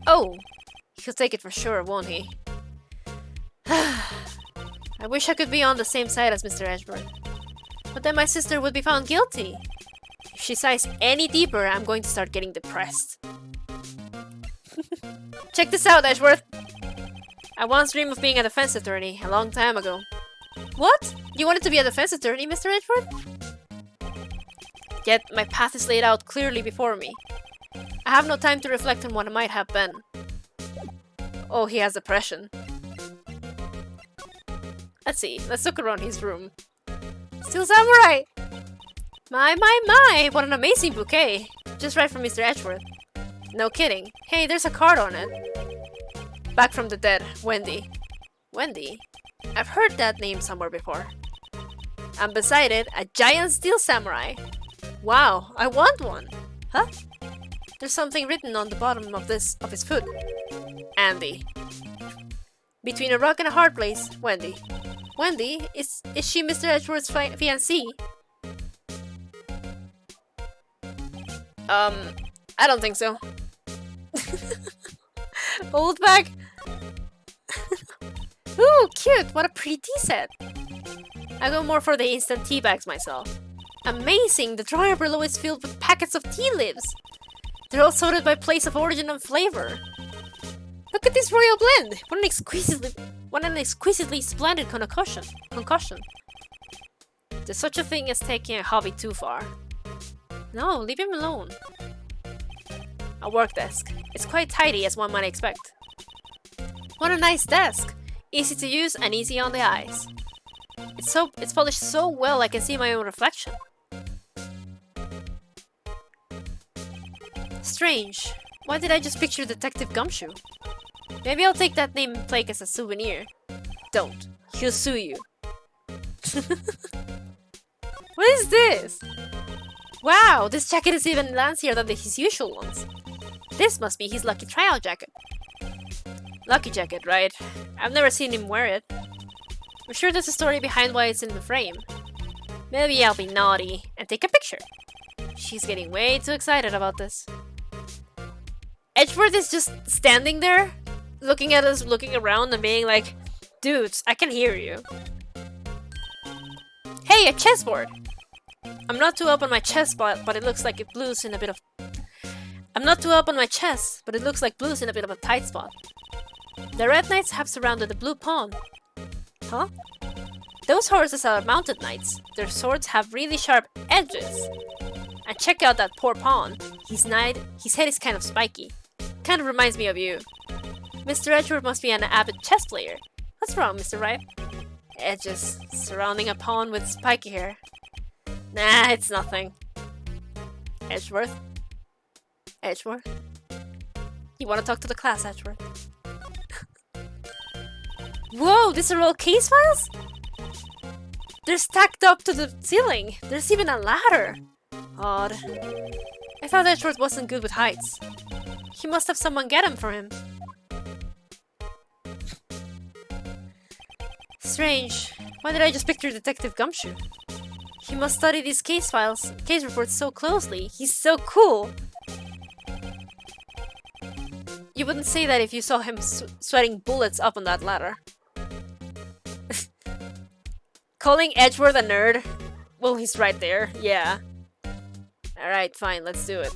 Oh, he'll take it for sure, won't he? I wish I could be on the same side as Mr. Edgeworth. But then my sister would be found guilty. If she sighs any deeper, I'm going to start getting depressed. Check this out, Edgeworth! I once dreamed of being a defense attorney, a long time ago. What? You wanted to be a defense attorney, Mr. Edgeworth? Yet, my path is laid out clearly before me. I have no time to reflect on what I might have been. Oh, he has depression. Let's see, let's look around his room. Still samurai! My, what an amazing bouquet! Just right from Mr. Edgeworth. No kidding. Hey, there's a card on it. Back from the dead, Wendy. Wendy? I've heard that name somewhere before. And beside it, a giant steel samurai. Wow, I want one. Huh? There's something written on the bottom of his foot. Andy. Between a rock and a hard place, Wendy. Wendy? Is she Mr. Edgeworth's fiancée? I don't think so. Old bag? Ooh, cute! What a pretty tea set! I go more for the instant tea bags myself. Amazing! The drawer below is filled with packets of tea leaves! They're all sorted by place of origin and flavor. Look at this royal blend! What an exquisitely splendid concoction. There's such a thing as taking a hobby too far. No, leave him alone. A work desk. It's quite tidy as one might expect. What a nice desk! Easy to use and easy on the eyes. It's polished so well I can see my own reflection. Strange. Why did I just picture Detective Gumshoe? Maybe I'll take that nameplate as a souvenir. Don't. He'll sue you. What is this? Wow, this jacket is even lancier than his usual ones. This must be his lucky trial jacket. Lucky jacket, right? I've never seen him wear it. I'm sure there's a story behind why it's in the frame. Maybe I'll be naughty and take a picture. She's getting way too excited about this. Edgeworth is just standing there, looking at us, looking around and being like, dudes, I can hear you. Hey, a chessboard! I'm not too up on my chest, but it looks like blue's in a bit of... I'm not too up on my chest, but it looks like blue's in a bit of a tight spot. The red knights have surrounded the blue pawn. Huh? Those horses are mounted knights. Their swords have really sharp edges. And check out that poor pawn. His head is kind of spiky. Kind of reminds me of you. Mr. Edgeworth must be an avid chess player. What's wrong, Mr. Wright? Edges surrounding a pawn with spiky hair. Nah, it's nothing. Edgeworth? Edgeworth? You want to talk to the class, Edgeworth? Whoa, these are all case files? They're stacked up to the ceiling. There's even a ladder. Odd. I thought Edgeworth wasn't good with heights. He must have someone get him for him. Strange. Why did I just picture Detective Gumshoe? He must study these case reports so closely. He's so cool. You wouldn't say that if you saw him sweating bullets up on that ladder. Calling Edgeworth a nerd? Well, he's right there. Yeah. Alright, fine, let's do it.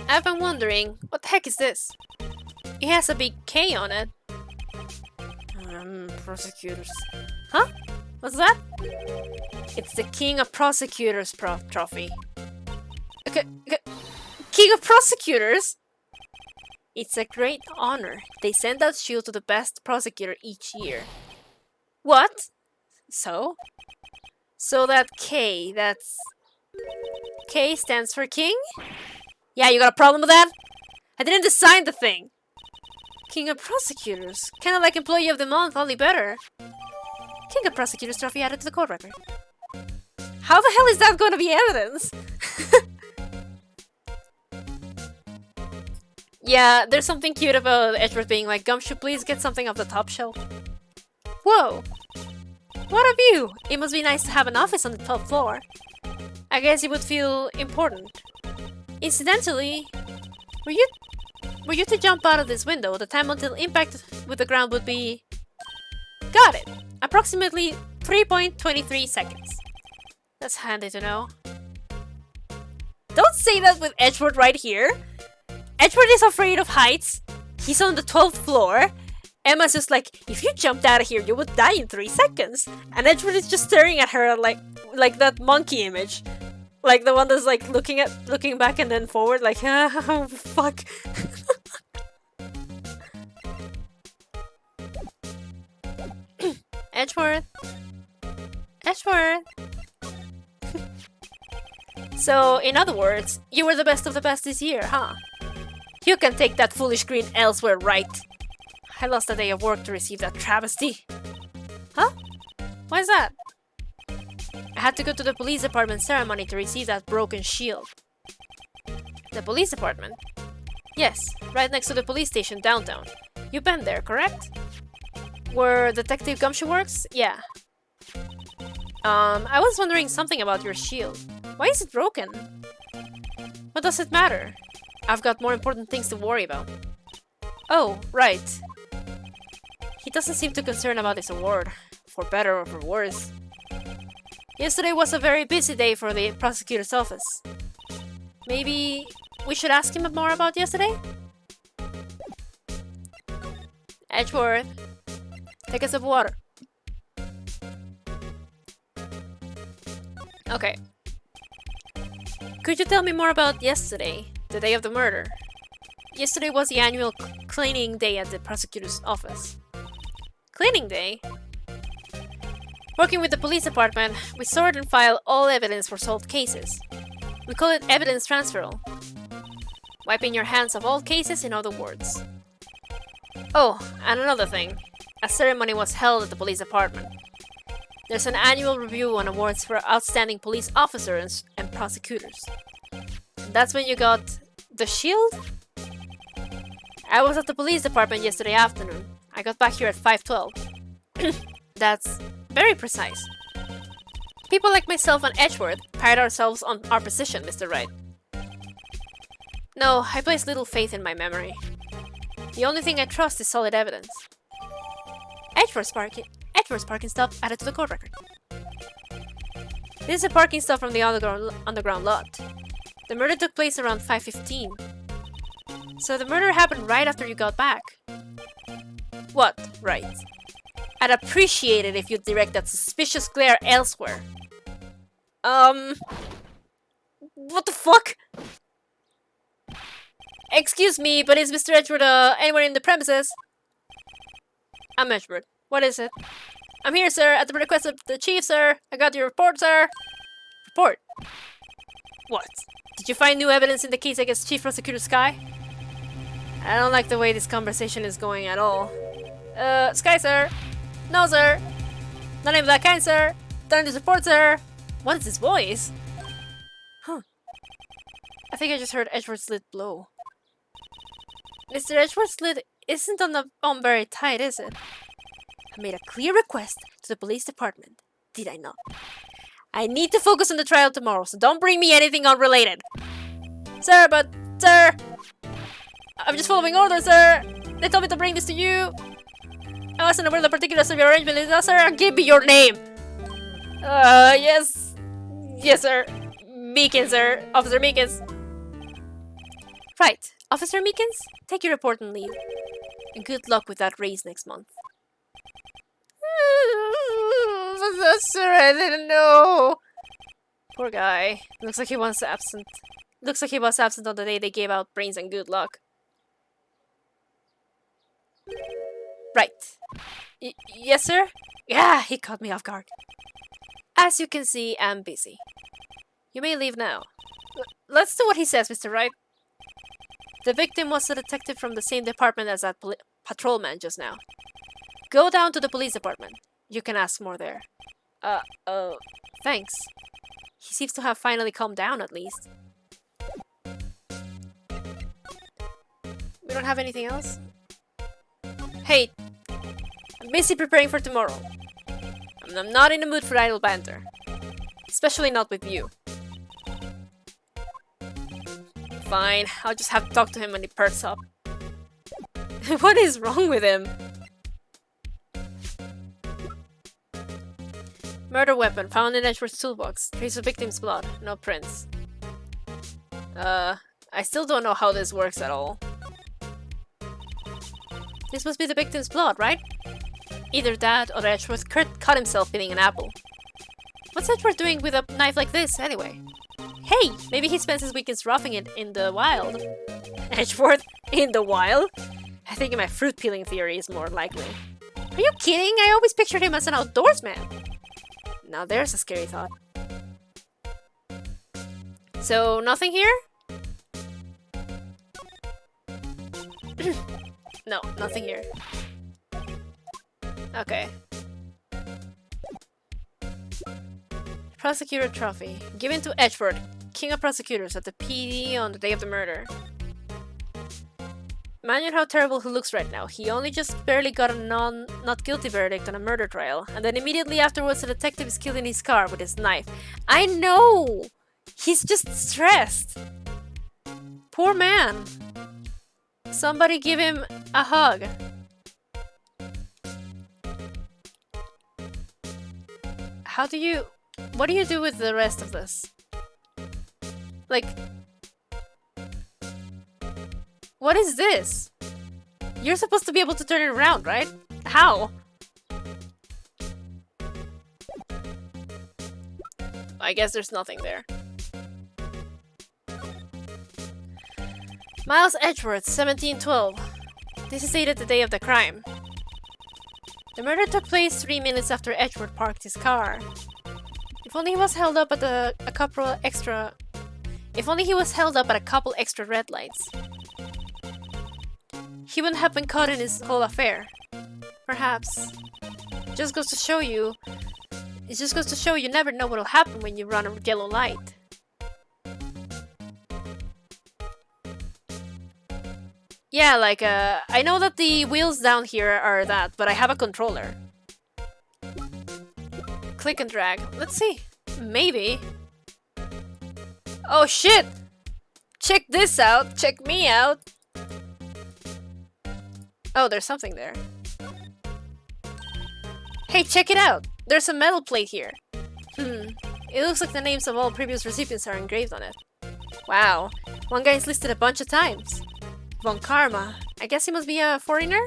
I've been wondering, what the heck is this? It has a big K on it. Prosecutors. Huh? What's that? It's the King of Prosecutors trophy. Okay, King of Prosecutors? It's a great honor. They send out shield to the best prosecutor each year. What? So? So that K, that's... K stands for King? Yeah, you got a problem with that? I didn't design the thing! King of Prosecutors. Kinda like Employee of the Month, only better. King of Prosecutors trophy added to the court record. How the hell is that going to be evidence? Yeah, there's something cute about Edgeworth being like, Gumshoe, please get something off the top shelf. Whoa! What of you? It must be nice to have an office on the top floor. I guess it would feel important. Incidentally, were you to jump out of this window, the time until impact with the ground would be... Got it! Approximately 3.23 seconds. That's handy to know. Don't say that with Edgeworth right here! Edgeworth is afraid of heights. He's on the 12th floor. Emma's just like, if you jumped out of here, you would die in 3 seconds. And Edgeworth is just staring at her like that monkey image. Like the one that's like looking back and then forward like, oh, fuck. Edgeworth. Edgeworth. So, in other words, you were the best of the best this year, huh? You can take that foolish green elsewhere, right? I lost a day of work to receive that travesty. Huh? Why is that? I had to go to the police department ceremony to receive that broken shield. The police department? Yes, right next to the police station downtown. You've been there, correct? Where Detective Gumshoe works? Yeah. I was wondering something about your shield. Why is it broken? What does it matter? I've got more important things to worry about. Oh, right. He doesn't seem too concerned about his award, for better or for worse. Yesterday was a very busy day for the prosecutor's office. Maybe we should ask him more about yesterday? Edgeworth, take a sip of water. Okay. Could you tell me more about yesterday, the day of the murder? Yesterday was the annual cleaning day at the prosecutor's office. Cleaning day? Working with the police department, we sort and file all evidence for solved cases. We call it evidence transferal. Wiping your hands of all cases, in other words. Oh, and another thing. A ceremony was held at the police department. There's an annual review on awards for outstanding police officers and prosecutors. And that's when you got the shield? I was at the police department yesterday afternoon. I got back here at 5:12. That's very precise. People like myself and Edgeworth pride ourselves on our position, Mr. Wright. No, I place little faith in my memory. The only thing I trust is solid evidence. Edgeworth's parking stuff added to the court record. This is a parking stop from the underground lot. The murder took place around 5:15. So the murder happened right after you got back. What? Right. I'd appreciate it if you direct that suspicious glare elsewhere. What the fuck? Excuse me, but is Mr. Edgeworth, anywhere in the premises? I'm Edgeworth. What is it? I'm here, sir, at the request of the chief, sir. I got your report, sir. Report? What? Did you find new evidence in the case against Chief Prosecutor Sky? I don't like the way this conversation is going at all. Sky, sir. No, sir. Not even that kind, sir. Done this report, sir. What is this voice? Huh. I think I just heard Edgeworth's lid blow. Mr. Edgeworth's lid isn't on very tight, is it? I made a clear request to the police department, did I not? I need to focus on the trial tomorrow, so don't bring me anything unrelated. Sir, I'm just following orders, sir. They told me to bring this to you. I wasn't aware of the particulars of your arrangement. Sir, give me your name. Yes. Yes, sir. Meekins, sir. Officer Meekins. Right. Officer Meekins, take your report and leave. And good luck with that raise next month. Sir, I didn't know. Poor guy. Looks like he was absent. Looks like he was absent on the day they gave out brains and good luck. Right. Yes, sir? Yeah, he caught me off guard. As you can see, I'm busy. You may leave now. Let's do what he says, Mr. Wright. The victim was a detective from the same department as that patrolman just now. Go down to the police department. You can ask more there. Thanks. He seems to have finally calmed down, at least. We don't have anything else? Hey, I'm busy preparing for tomorrow. I'm not in the mood for idle banter. Especially not with you. Fine, I'll just have to talk to him when he perks up. What is wrong with him? Murder weapon found in Edgeworth's toolbox. Trace of victim's blood. No prints. I still don't know how this works at all. This must be the victim's blood, right? Either that or Edgeworth cut himself peeling an apple. What's Edgeworth doing with a knife like this, anyway? Hey, maybe he spends his weekends roughing it in the wild. Edgeworth in the wild? I think my fruit peeling theory is more likely. Are you kidding? I always pictured him as an outdoorsman. Now there's a scary thought. So, nothing here? No, nothing here. Okay. Prosecutor Trophy. Given to Edgeworth, King of Prosecutors at the PD on the day of the murder. Imagine how terrible he looks right now. He only just barely got a not guilty verdict on a murder trial, and then immediately afterwards a detective is killed in his car with his knife. I know! He's just stressed. Poor man. Somebody give him a hug. What do you do with the rest of this? Like, what is this? You're supposed to be able to turn it around, right? How? I guess there's nothing there. Miles Edgeworth, 1712. This is dated the day of the crime. The murder took place 3 minutes after Edgeworth parked his car. If only he was held up at a couple extra red lights, he wouldn't have been caught in his whole affair. Perhaps. It just goes to show you never know what'll happen when you run a yellow light. Yeah, like, I know that the wheels down here are that, but I have a controller. Click and drag. Let's see. Maybe. Oh shit! Check this out! Check me out! Oh, there's something there. Hey, check it out! There's a metal plate here. It looks like the names of all previous recipients are engraved on it. Wow, one guy is listed a bunch of times. Von Karma. I guess he must be a foreigner?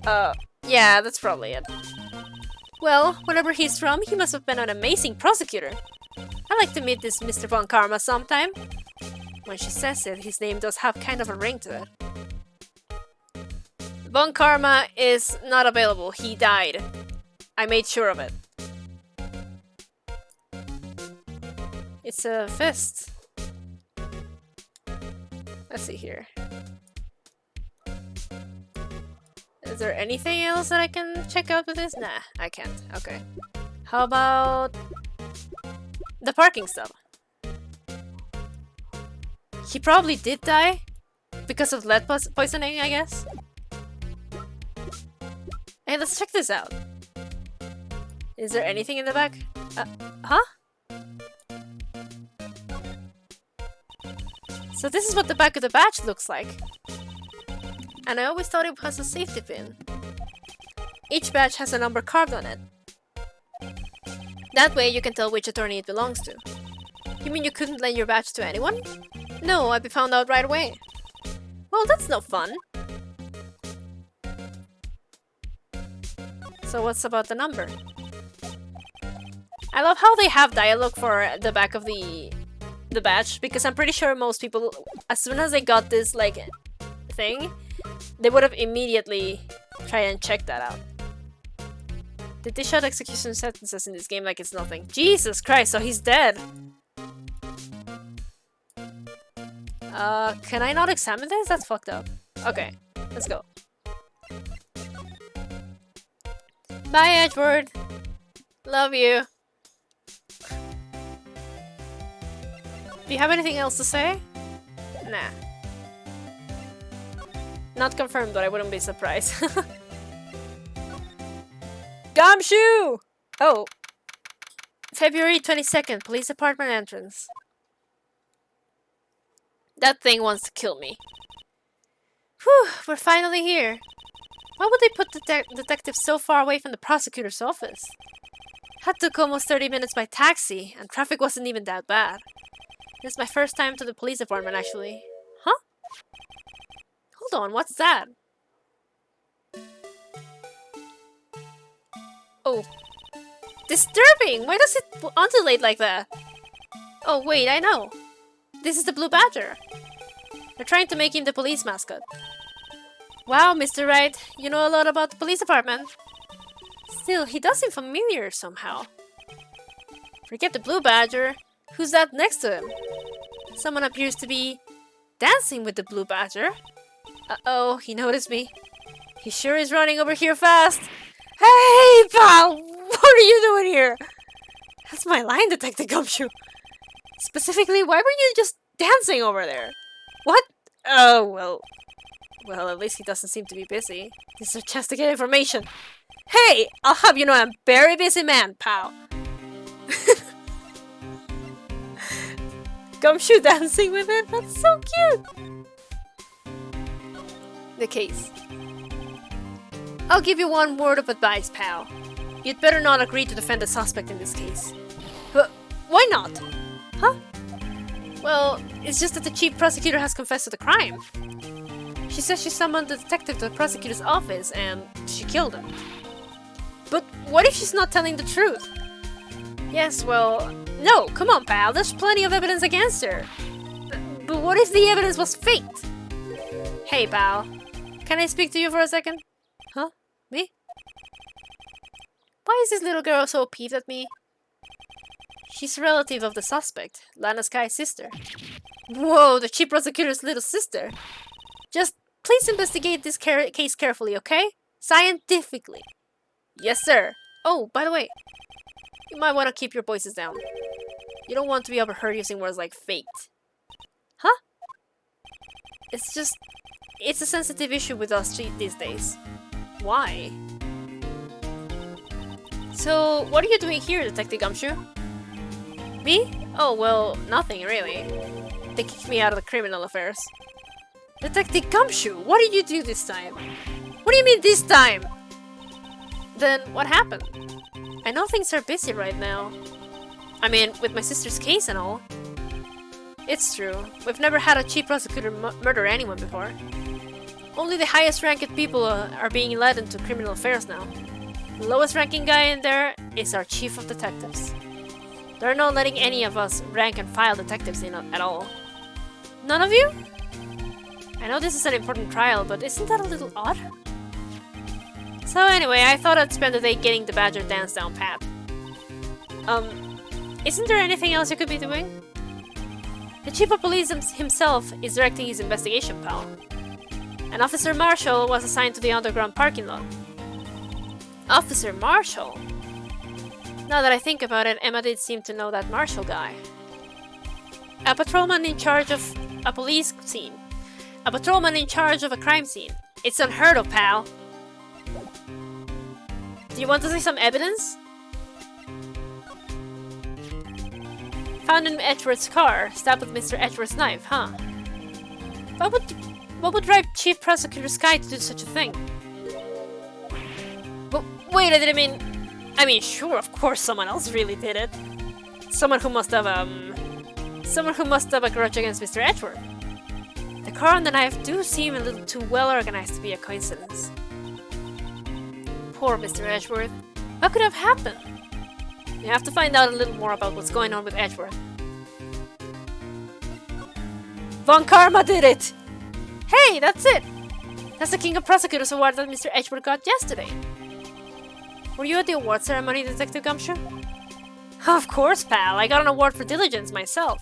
Yeah, that's probably it. Well, wherever he's from, he must have been an amazing prosecutor. I'd like to meet this Mr. Von Karma sometime. When she says it, his name does have kind of a ring to it. Von Karma is not available. He died. I made sure of it. It's a fist. Let's see here. Is there anything else that I can check out with this? Nah, I can't. Okay. How about the parking stop? He probably did die because of lead poisoning, I guess. Hey, let's check this out. Is there anything in the back? Huh? So this is what the back of the badge looks like. And I always thought it was a safety pin. Each badge has a number carved on it. That way you can tell which attorney it belongs to. You mean you couldn't lend your badge to anyone? No, I'd be found out right away. Well, that's no fun. So what's about the number? I love how they have dialogue for the back of the badge, because I'm pretty sure most people, as soon as they got this like thing, they would have immediately tried and checked that out. They dish out execution sentences in this game like it's nothing. Jesus Christ, so he's dead. Can I not examine this? That's fucked up. Okay, let's go. Bye, Edgeworth. Love you. Do you have anything else to say? Nah. Not confirmed, but I wouldn't be surprised. Gumshoe! Oh. February 22nd, police department entrance. That thing wants to kill me. Whew, we're finally here. Why would they put the detective so far away from the prosecutor's office? That took almost 30 minutes by taxi, and traffic wasn't even that bad. This is my first time to the police department, actually. Huh? Hold on, what's that? Oh. Disturbing! Why does it undulate like that? Oh, wait, I know. This is the Blue Badger. They're trying to make him the police mascot. Wow, Mr. Wright, you know a lot about the police department. Still, he does seem familiar somehow. Forget the Blue Badger. Who's that next to him? Someone appears to be dancing with the Blue Badger. Uh-oh, he noticed me. He sure is running over here fast. Hey, pal! What are you doing here? That's my line, Detective Gumshoe. Specifically, why were you just dancing over there? What? Oh, well... Well, at least he doesn't seem to be busy. This is just to get information. Hey! I'll have you know I'm a very busy man, pal. Gumshoe dancing with it? That's so cute! The case. I'll give you one word of advice, pal. You'd better not agree to defend the suspect in this case. But why not? Huh? Well, it's just that the chief prosecutor has confessed to the crime. She says she summoned the detective to the prosecutor's office and she killed him. But what if she's not telling the truth? Yes, well, no, come on, pal, there's plenty of evidence against her. But what if the evidence was faked? Hey, pal, can I speak to you for a second? Huh? Me? Why is this little girl so peeved at me? She's a relative of the suspect, Lana Sky's sister. Whoa, the chief prosecutor's little sister. Just please investigate this case carefully, okay? Scientifically. Yes, sir. Oh, by the way, you might want to keep your voices down. You don't want to be overheard using words like faked. Huh? It's a sensitive issue with us these days. Why? So, what are you doing here, Detective Gumshoe? Me? Oh, well, nothing really. They kicked me out of the criminal affairs. Detective Gumshoe, what did you do this time? What do you mean this time? Then what happened? I know things are busy right now. I mean, with my sister's case and all. It's true. We've never had a chief prosecutor murder anyone before. Only the highest ranked people are being led into criminal affairs now. The lowest ranking guy in there is our chief of detectives. They're not letting any of us rank and file detectives in at all. None of you? I know this is an important trial, but isn't that a little odd? So anyway, I thought I'd spend the day getting the Badger dance down pat. Isn't there anything else you could be doing? The chief of police himself is directing his investigation, pal. And Officer Marshall was assigned to the underground parking lot. Officer Marshall? Now that I think about it, Emma did seem to know that Marshall guy. A patrolman in charge of a police scene. A patrolman in charge of a crime scene. It's unheard of, pal. Do you want to see some evidence? Found in Edgeworth's car, stabbed with Mr. Edgeworth's knife, huh? What would drive Chief Prosecutor Sky to do such a thing? But wait, I mean, sure, of course someone else really did it. Someone who must have a grudge against Mr. Edgeworth. The car and the knife do seem a little too well organized to be a coincidence. Poor Mr. Edgeworth. What could have happened? You have to find out a little more about what's going on with Edgeworth. Von Karma did it! Hey, that's it! That's the King of Prosecutors award that Mr. Edgeworth got yesterday. Were you at the award ceremony, Detective Gumshoe? Of course, pal. I got an award for diligence myself.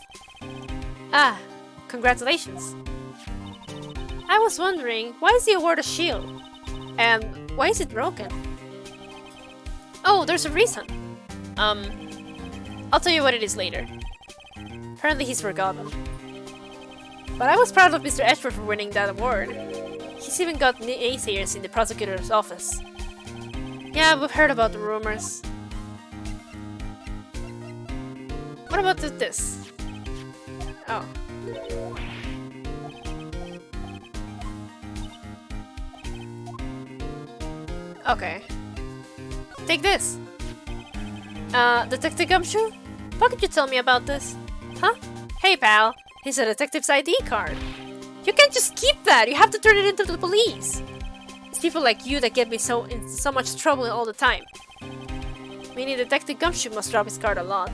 Ah, congratulations. I was wondering, why is the award a shield? And why is it broken? Oh, there's a reason. I'll tell you what it is later. Apparently he's forgotten. But I was proud of Mr. Edgeworth for winning that award. He's even got naysayers in the prosecutor's office. Yeah, we've heard about the rumors. What about this? Oh. Okay. Take this. Detective Gumshoe? What could you tell me about this? Huh? Hey, pal. Here's a detective's ID card. You can't just keep that. You have to turn it into the police. It's people like you that get me in so much trouble all the time. Meaning Detective Gumshoe must drop his card a lot.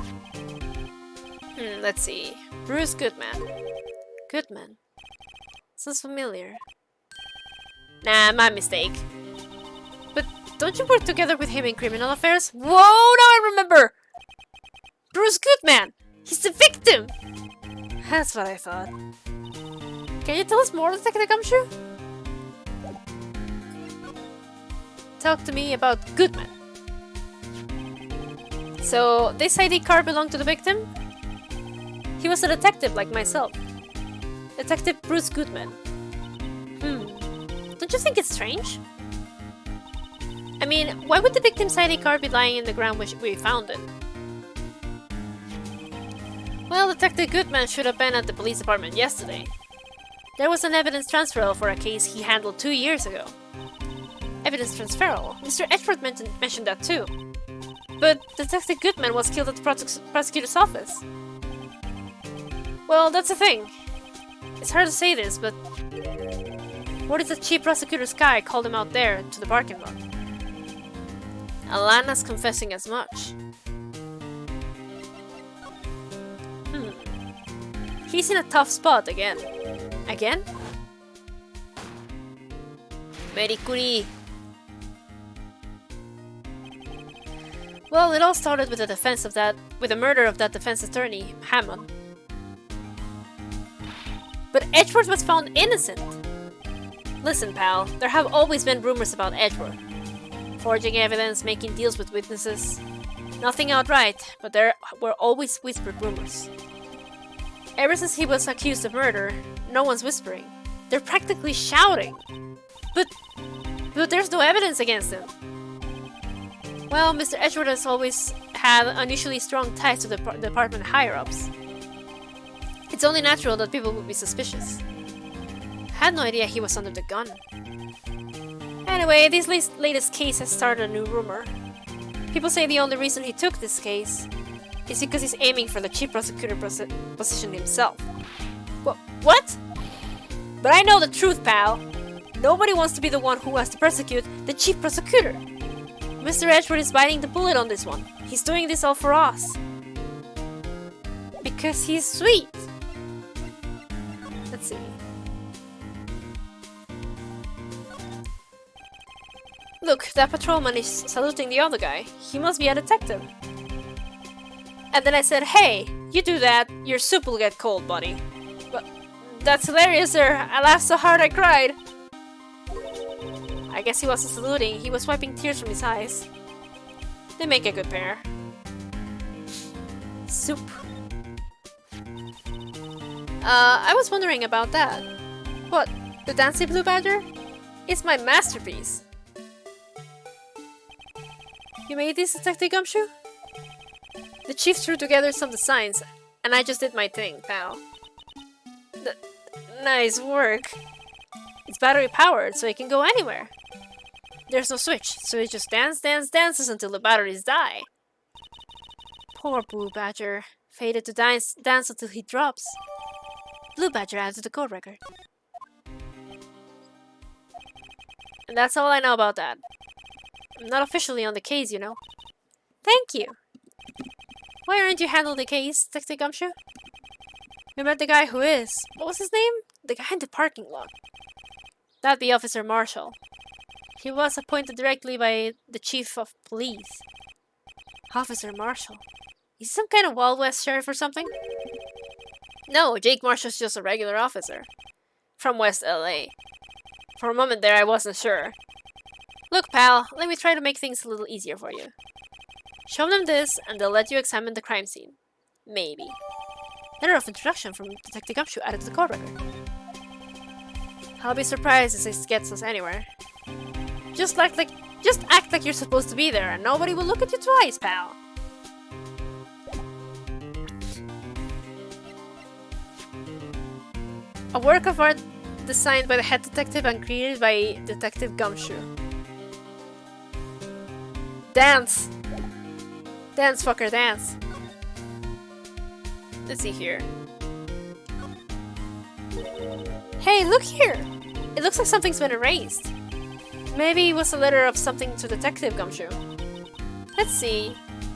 Let's see. Bruce Goodman. Goodman. Sounds familiar. Nah, my mistake. But don't you work together with him in criminal affairs? Whoa, now I remember! Bruce Goodman! He's the victim! That's what I thought. Can you tell us more, Detective Gumshoe? Talk to me about Goodman. So, this ID card belonged to the victim? He was a detective like myself. Detective Bruce Goodman. Don't you think it's strange? I mean, why would the victim's ID card be lying in the ground where we found it? Well, Detective Goodman should have been at the police department yesterday. There was an evidence transferal for a case he handled 2 years ago. Evidence transferal? Mr. Edgeworth mentioned that too. But Detective Goodman was killed at the prosecutor's office. Well, that's the thing. It's hard to say this, but what if the chief prosecutor's guy called him out there to the parking lot? Lana's confessing as much. He's in a tough spot again. Again? Marie Curie. Well, it all started with the murder of that defense attorney, Hammond. But Edgeworth was found innocent. Listen, pal, there have always been rumors about Edgeworth. Forging evidence, making deals with witnesses. Nothing outright, but there were always whispered rumors. Ever since he was accused of murder, no one's whispering. They're practically shouting. But there's no evidence against him. Well, Mr. Edgeworth has always had unusually strong ties to the department higher-ups. It's only natural that people would be suspicious. I had no idea he was under the gun. Anyway, this latest case has started a new rumor. People say the only reason he took this case is because he's aiming for the chief prosecutor position himself. What? But I know the truth, pal. Nobody wants to be the one who has to prosecute the chief prosecutor. Mr. Edgeworth is biting the bullet on this one. He's doing this all for us. Because he's sweet. Let's see. Look, that patrolman is saluting the other guy. He must be a detective. And then I said, hey, you do that, your soup will get cold, buddy. But that's hilarious, sir. I laughed so hard I cried. I guess he wasn't saluting, he was wiping tears from his eyes. They make a good pair. Soup. I was wondering about that. What, the Dancy Blue Badger? It's my masterpiece. You made this, Detective Gumshoe? The chief threw together some designs, and I just did my thing, pal. Nice work. It's battery powered, so it can go anywhere. There's no switch, so it just dances until the batteries die. Poor Blue Badger. Fated to dance until he drops. Blue Badger added to the code record. And that's all I know about that. I'm not officially on the case, you know. Thank you. Why aren't you handling the case, Detective Gumshoe? We met the guy who is. What was his name? The guy in the parking lot. That'd be Officer Marshall. He was appointed directly by the Chief of Police. Officer Marshall? Is he some kind of Wild West sheriff or something? No, Jake Marshall's just a regular officer. From West LA. For a moment there I wasn't sure. Look, pal, let me try to make things a little easier for you. Show them this, and they'll let you examine the crime scene. Maybe. Letter of introduction from Detective Gumshoe added to the court record. I'll be surprised if this gets us anywhere. Just act like you're supposed to be there, and nobody will look at you twice, pal. A work of art designed by the head detective and created by Detective Gumshoe. Dance! Dance, fucker, dance. Let's see here. Hey, look here! It looks like something's been erased. Maybe it was a letter of something to Detective Gumshoe. Let's see.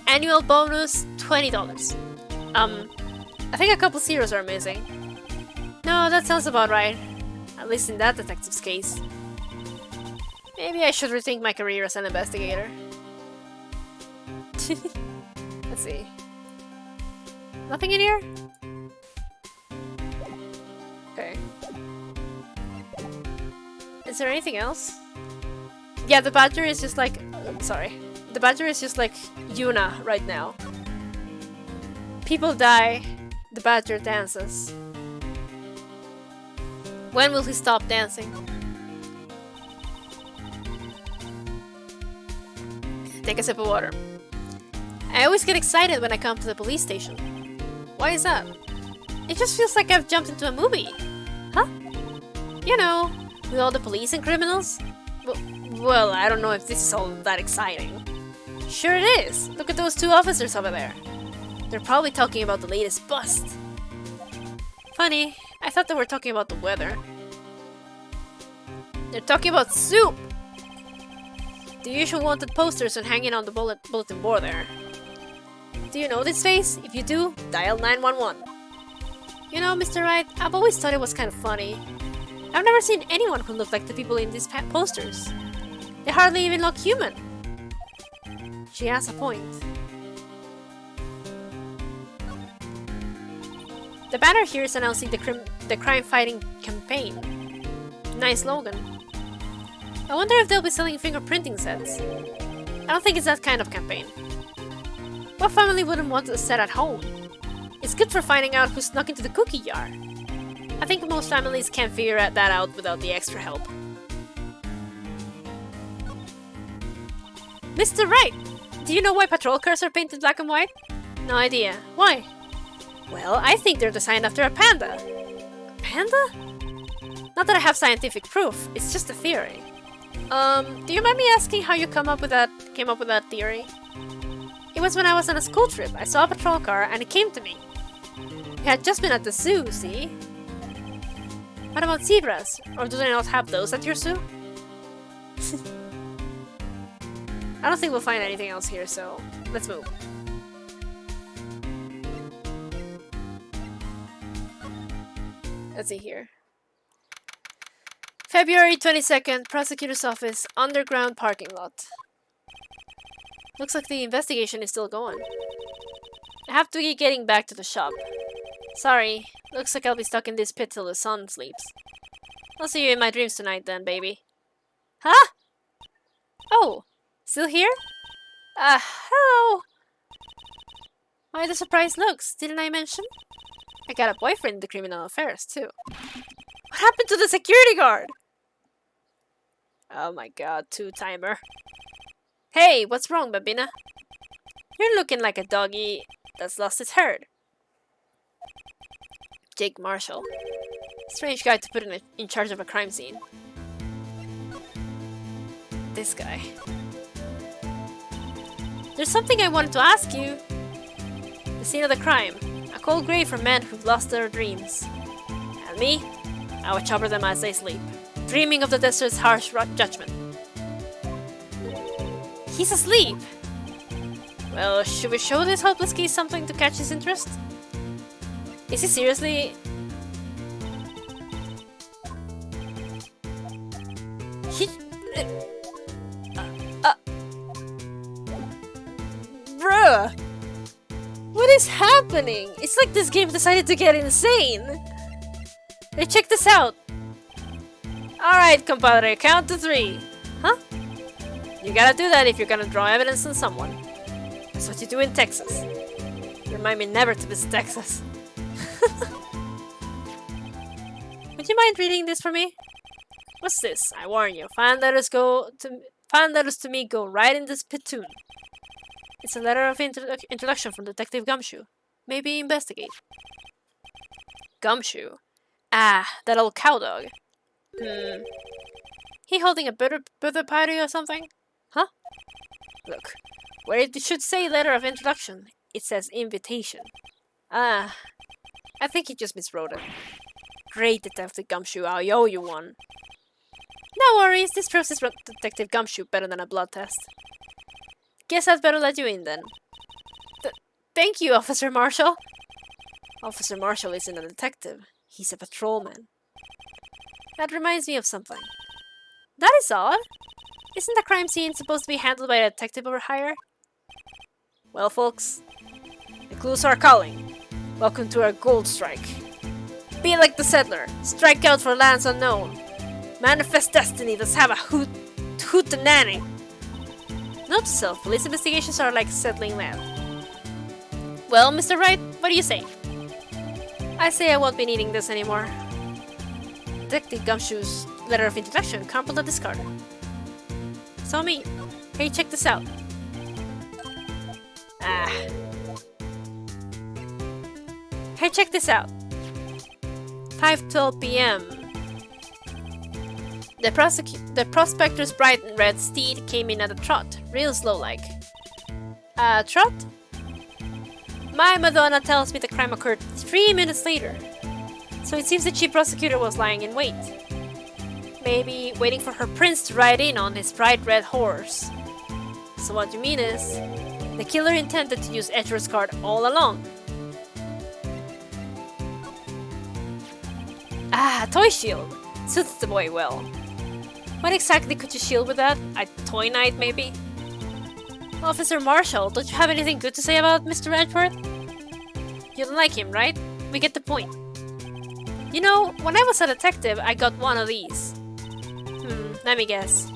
Annual bonus, $20. I think a couple zeros are missing. No, that sounds about right. At least in that detective's case. Maybe I should rethink my career as an investigator. Let's see. Nothing in here? Okay. Is there anything else? Yeah, the badger is just like... sorry. The badger is just like Yuna right now. People die, the badger dances. When will he stop dancing? Take a sip of water. I always get excited when I come to the police station. Why is that? It just feels like I've jumped into a movie. Huh? You know, with all the police and criminals? Well, I don't know if this is all that exciting. Sure it is. Look at those two officers over there. They're probably talking about the latest bust. Funny, I thought they were talking about the weather. They're talking about soup! The usual wanted posters and hanging on the bulletin board there. Do you know this face? If you do, dial 911. You know, Mr. Wright, I've always thought it was kind of funny. I've never seen anyone who looked like the people in these posters. They hardly even look human. She has a point. The banner here is announcing the crime-fighting campaign. Nice slogan. I wonder if they'll be selling fingerprinting sets. I don't think it's that kind of campaign. What family wouldn't want a set at home? It's good for finding out who snuck into the cookie jar. I think most families can't figure that out without the extra help. Mr. Wright! Do you know why patrol cars are painted black and white? No idea. Why? Well, I think they're designed after a panda. A panda? Not that I have scientific proof, it's just a theory. Do you mind me asking how you came up with that theory? It was when I was on a school trip. I saw a patrol car and it came to me. We had just been at the zoo, see? What about zebras? Or do they not have those at your zoo? I don't think we'll find anything else here, so let's move. Let's see here. February 22nd, Prosecutor's Office, underground parking lot. Looks like the investigation is still going. I have to be getting back to the shop. Sorry, looks like I'll be stuck in this pit till the sun sleeps. I'll see you in my dreams tonight then, baby. Huh? Oh, still here? Hello! Why the surprised looks? Didn't I mention? I got a boyfriend in the criminal affairs, too. What happened to the security guard? Oh my god, two-timer. Hey, what's wrong, Babina? You're looking like a doggy that's lost its herd. Jake Marshall. Strange guy to put in charge of a crime scene. This guy. There's something I wanted to ask you. The scene of the crime. A cold grave for men who've lost their dreams. And me? I would chopper them as they sleep, dreaming of the desert's harsh judgment. He's asleep! Well, should we show this hopeless case something to catch his interest? Is he seriously... He... Bruh! What is happening? It's like this game decided to get insane! Hey, check this out! Alright, compadre, count to 3. Huh? You gotta do that if you're gonna draw evidence on someone. That's what you do in Texas. You remind me never to visit Texas. Would you mind reading this for me? What's this? I warn you, fan letters to me go right in this platoon. It's a letter of introduction from Detective Gumshoe. Maybe investigate. Gumshoe? Ah, that old cowdog. He holding a birthday party or something? Huh? Look, where it should say letter of introduction, it says invitation. Ah, I think he just miswrote it. Great, Detective Gumshoe, I owe you one. No worries, this proves this Detective Gumshoe better than a blood test. Guess I'd better let you in then. Thank you, Officer Marshall. Officer Marshall isn't a detective. He's a patrolman. That reminds me of something. That is odd. Isn't the crime scene supposed to be handled by a detective over hire? Well, folks, the clues are calling. Welcome to our gold strike. Be like the settler. Strike out for lands unknown. Manifest destiny. Let's have a hoot-nanny. Note to self, police investigations are like settling land. Well, Mr. Wright, what do you say? I say I won't be needing this anymore. Detective Gumshoe's letter of introduction crumpled and discarded. So me. Hey, check this out. Hey, check this out. 5:12 p.m. The prospector's bright and red steed came in at a trot, real slow like. Trot? My Madonna tells me the crime occurred 3 minutes later. So it seems the chief prosecutor was lying in wait. Maybe waiting for her prince to ride in on his bright red horse. So what you mean is, the killer intended to use Edgeworth's card all along. Ah, a toy shield! Suits the boy well. What exactly could you shield with that? A toy knight, maybe? Officer Marshall, don't you have anything good to say about Mr. Edgeworth? You don't like him, right? We get the point. You know, when I was a detective, I got one of these. Let me guess.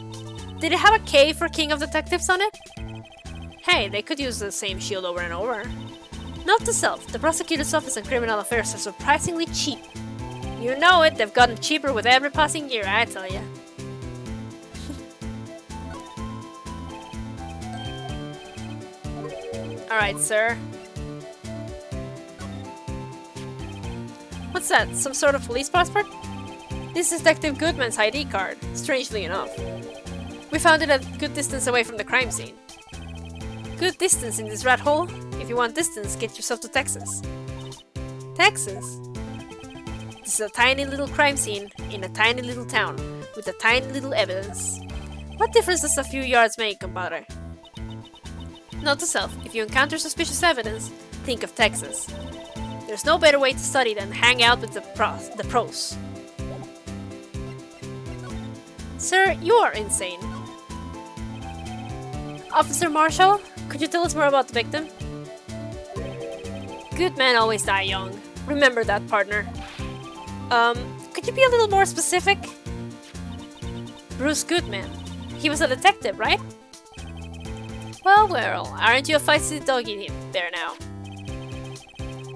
Did it have a K for King of Detectives on it? Hey, they could use the same shield over and over. Note to self, the prosecutor's office and criminal affairs are surprisingly cheap. You know it, they've gotten cheaper with every passing year, I tell ya. Alright, sir. What's that? Some sort of police passport? This is Detective Goodman's ID card, strangely enough. We found it a good distance away from the crime scene. Good distance in this rat hole. If you want distance, get yourself to Texas. Texas? This is a tiny little crime scene in a tiny little town with a tiny little evidence. What difference does a few yards make, compadre? Note to self, if you encounter suspicious evidence, think of Texas. There's no better way to study than hang out with the pros. Sir, you are insane. Officer Marshall, could you tell us more about the victim? Good men always die young. Remember that, partner. Could you be a little more specific? Bruce Goodman. He was a detective, right? Well, aren't you a feisty doggy there now?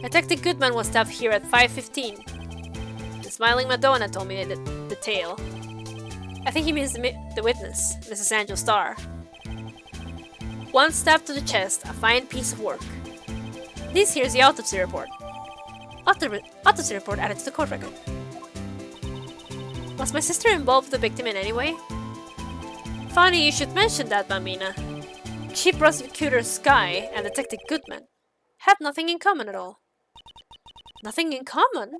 Detective Goodman was stabbed here at 5:15. The smiling Madonna told me the tale. I think he means the witness, Mrs. Angel Starr. One stab to the chest, a fine piece of work. This here's the autopsy report. Autopsy report added to the court record. Was my sister involved with the victim in any way? Funny you should mention that, Bambina. Chief Prosecutor Sky and Detective Goodman have nothing in common at all. Nothing in common?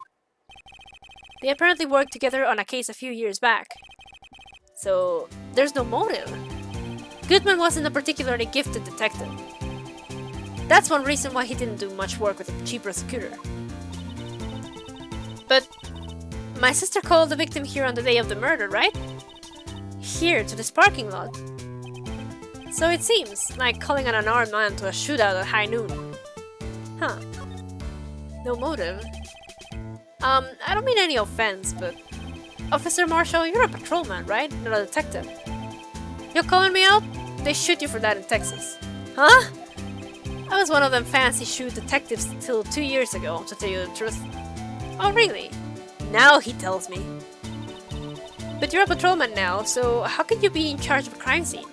They apparently worked together on a case a few years back. So, there's no motive. Goodman wasn't a particularly gifted detective. That's one reason why he didn't do much work with the Chief Prosecutor. But my sister called the victim here on the day of the murder, right? Here, to this parking lot. So it seems like calling an unarmed man to a shootout at high noon. Huh. No motive. I don't mean any offense, but... Officer Marshall, you're a patrolman, right? Not a detective. You're calling me out? They shoot you for that in Texas. Huh? I was one of them fancy shoot detectives till 2 years ago, to tell you the truth. Oh really? Now he tells me. But you're a patrolman now, so how can you be in charge of a crime scene?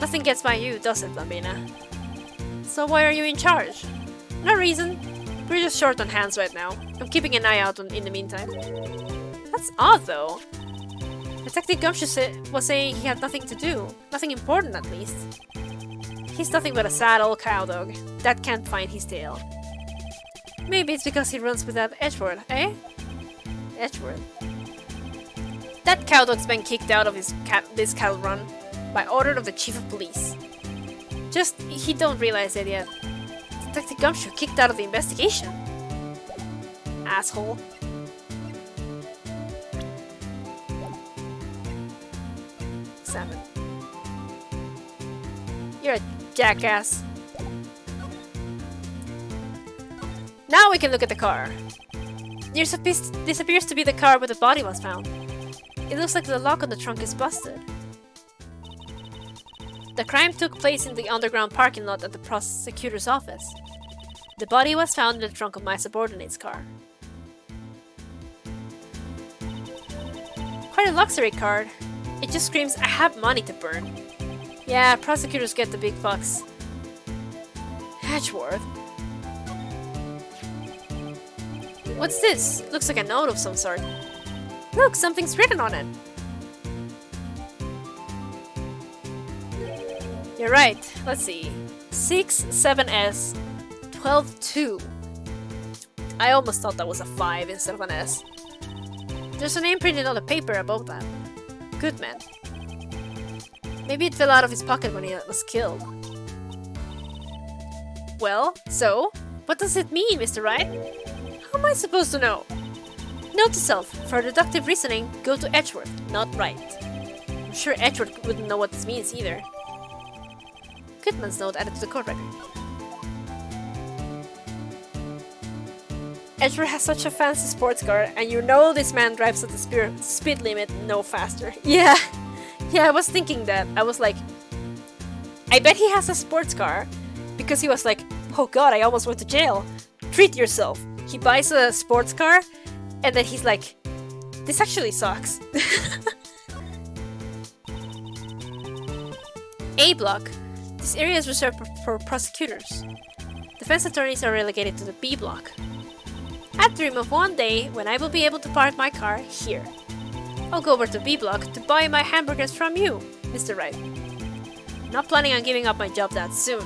Nothing gets by you, does it, Bambina? So why are you in charge? No reason. We're just short on hands right now. I'm keeping an eye out in the meantime. That's odd, though. Detective Gumshoe was saying he had nothing to do. Nothing important, at least. He's nothing but a sad old cowdog that can't find his tail. Maybe it's because he runs with that Edgeworth, eh? Edgeworth? That cowdog's been kicked out of this cattle run by order of the Chief of Police. Just, he don't realize it yet. Detective Gumshoe kicked out of the investigation. Asshole. Seven. You're a jackass. Now we can look at the car. This appears to be the car where the body was found. It looks like the lock on the trunk is busted. The crime took place in the underground parking lot at the prosecutor's office. The body was found in the trunk of my subordinate's car. Quite a luxury car. It just screams, I have money to burn. Yeah, prosecutors get the big bucks. Edgeworth. What's this? Looks like a note of some sort. Look, something's written on it. You're right. Let's see. 67S 122. I almost thought that was a 5 instead of an S. There's a name printed on the paper above that. Goodman. Maybe it fell out of his pocket when he was killed. Well, so? What does it mean, Mr. Wright? How am I supposed to know? Note to self, for deductive reasoning, go to Edgeworth, not Wright. I'm sure Edgeworth wouldn't know what this means either. Goodman's note added to the court record. Edgeworth has such a fancy sports car, and you know this man drives at the speed limit no faster. Yeah, I was thinking that. I was like, I bet he has a sports car, because he was like, oh god, I almost went to jail. Treat yourself. He buys a sports car, and then he's like, this actually sucks. A block. This area is reserved for prosecutors. Defense attorneys are relegated to the B block. I dream of one day when I will be able to park my car here. I'll go over to B block to buy my hamburgers from you, Mr. Wright. Not planning on giving up my job that soon.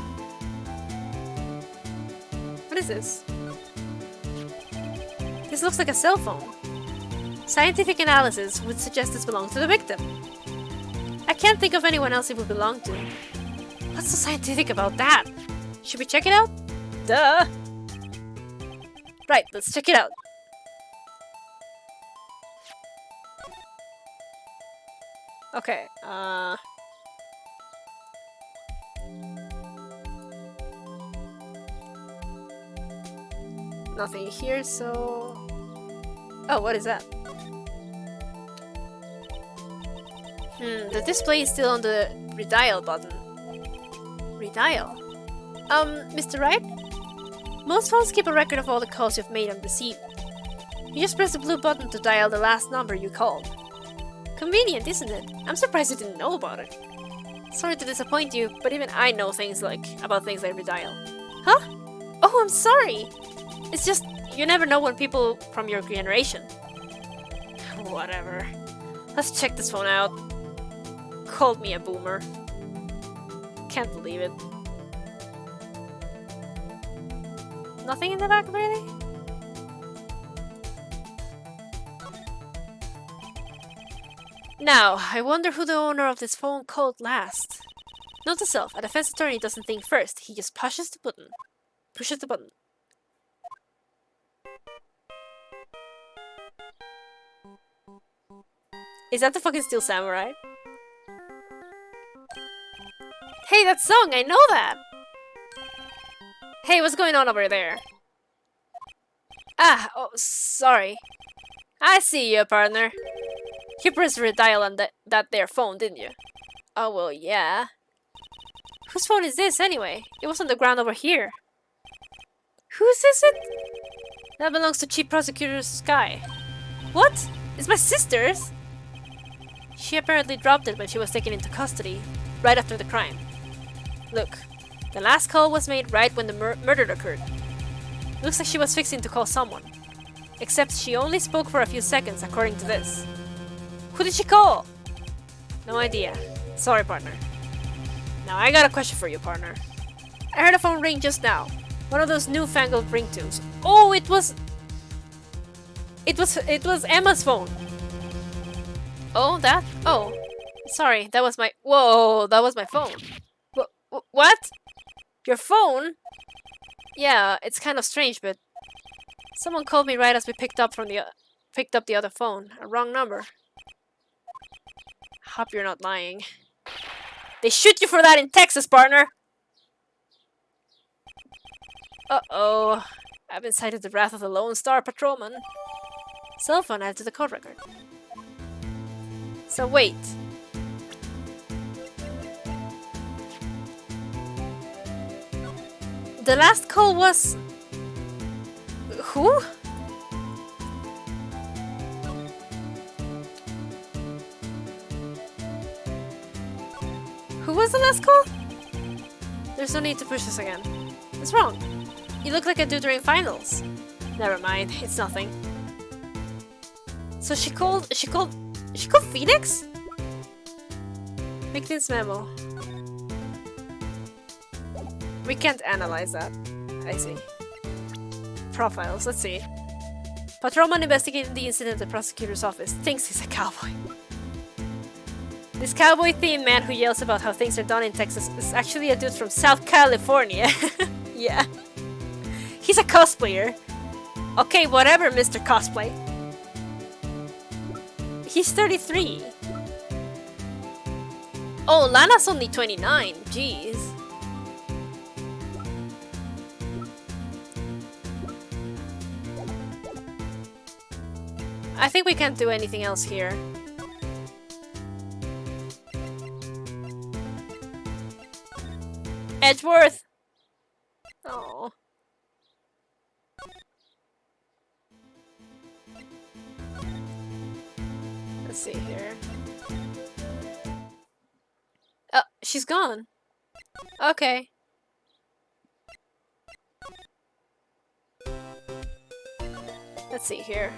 What is this? This looks like a cell phone. Scientific analysis would suggest this belongs to the victim. I can't think of anyone else it would belong to. What's so scientific about that? Should we check it out? Duh! Right, let's check it out. Okay, nothing here, so... Oh, what is that? The display is still on the redial button. Redial? Mr. Wright? Most phones keep a record of all the calls you've made and received. You just press the blue button to dial the last number you called. Convenient, isn't it? I'm surprised you didn't know about it. Sorry to disappoint you, but even I know about things like redial. Huh? Oh, I'm sorry! It's just, you never know when people from your generation. Whatever. Let's check this phone out. Called me a boomer. Can't believe it. Nothing in the back, really? Now, I wonder who the owner of this phone called last. Note to self, a defense attorney doesn't think first, he just pushes the button. Pushes the button. Is that the fucking Steel Samurai? Hey, that song! I know that! Hey, what's going on over there? Ah, oh, sorry. I see you, partner. You pressed redial on that there phone, didn't you? Oh, well, yeah. Whose phone is this, anyway? It was on the ground over here. Whose is it? That belongs to Chief Prosecutor Sky. What? It's my sister's? She apparently dropped it when she was taken into custody, right after the crime. Look, the last call was made right when the murder occurred. Looks like she was fixing to call someone. Except she only spoke for a few seconds, according to this. Who did she call? No idea. Sorry, partner. Now I got a question for you, partner. I heard a phone ring just now. One of those newfangled ringtones. Oh, it was Emma's phone. Oh, that? Oh. Sorry, that was my... Whoa, that was my phone. What? Your phone? Yeah, it's kind of strange, but... Someone called me right as we picked up the other phone. A wrong number. Hope you're not lying. They shoot you for that in Texas, partner! Uh-oh. I've incited the wrath of the Lone Star Patrolman. Cell phone added to the code record. So wait. The last call was... Who? Who was the last call? There's no need to push this again. What's wrong? You look like a dude during finals. Never mind, it's nothing. So she called Phoenix? Victim's memo. We can't analyze that. I see. Profiles, let's see. Patrolman investigating the incident at the prosecutor's office thinks he's a cowboy. This cowboy-themed man who yells about how things are done in Texas is actually a dude from South California. Yeah. He's a cosplayer. Okay, whatever, Mr. Cosplay. He's 33. Oh, Lana's only 29. Jeez. I think we can't do anything else here. Edgeworth! Oh. Let's see here. Oh, she's gone. Okay. Let's see here.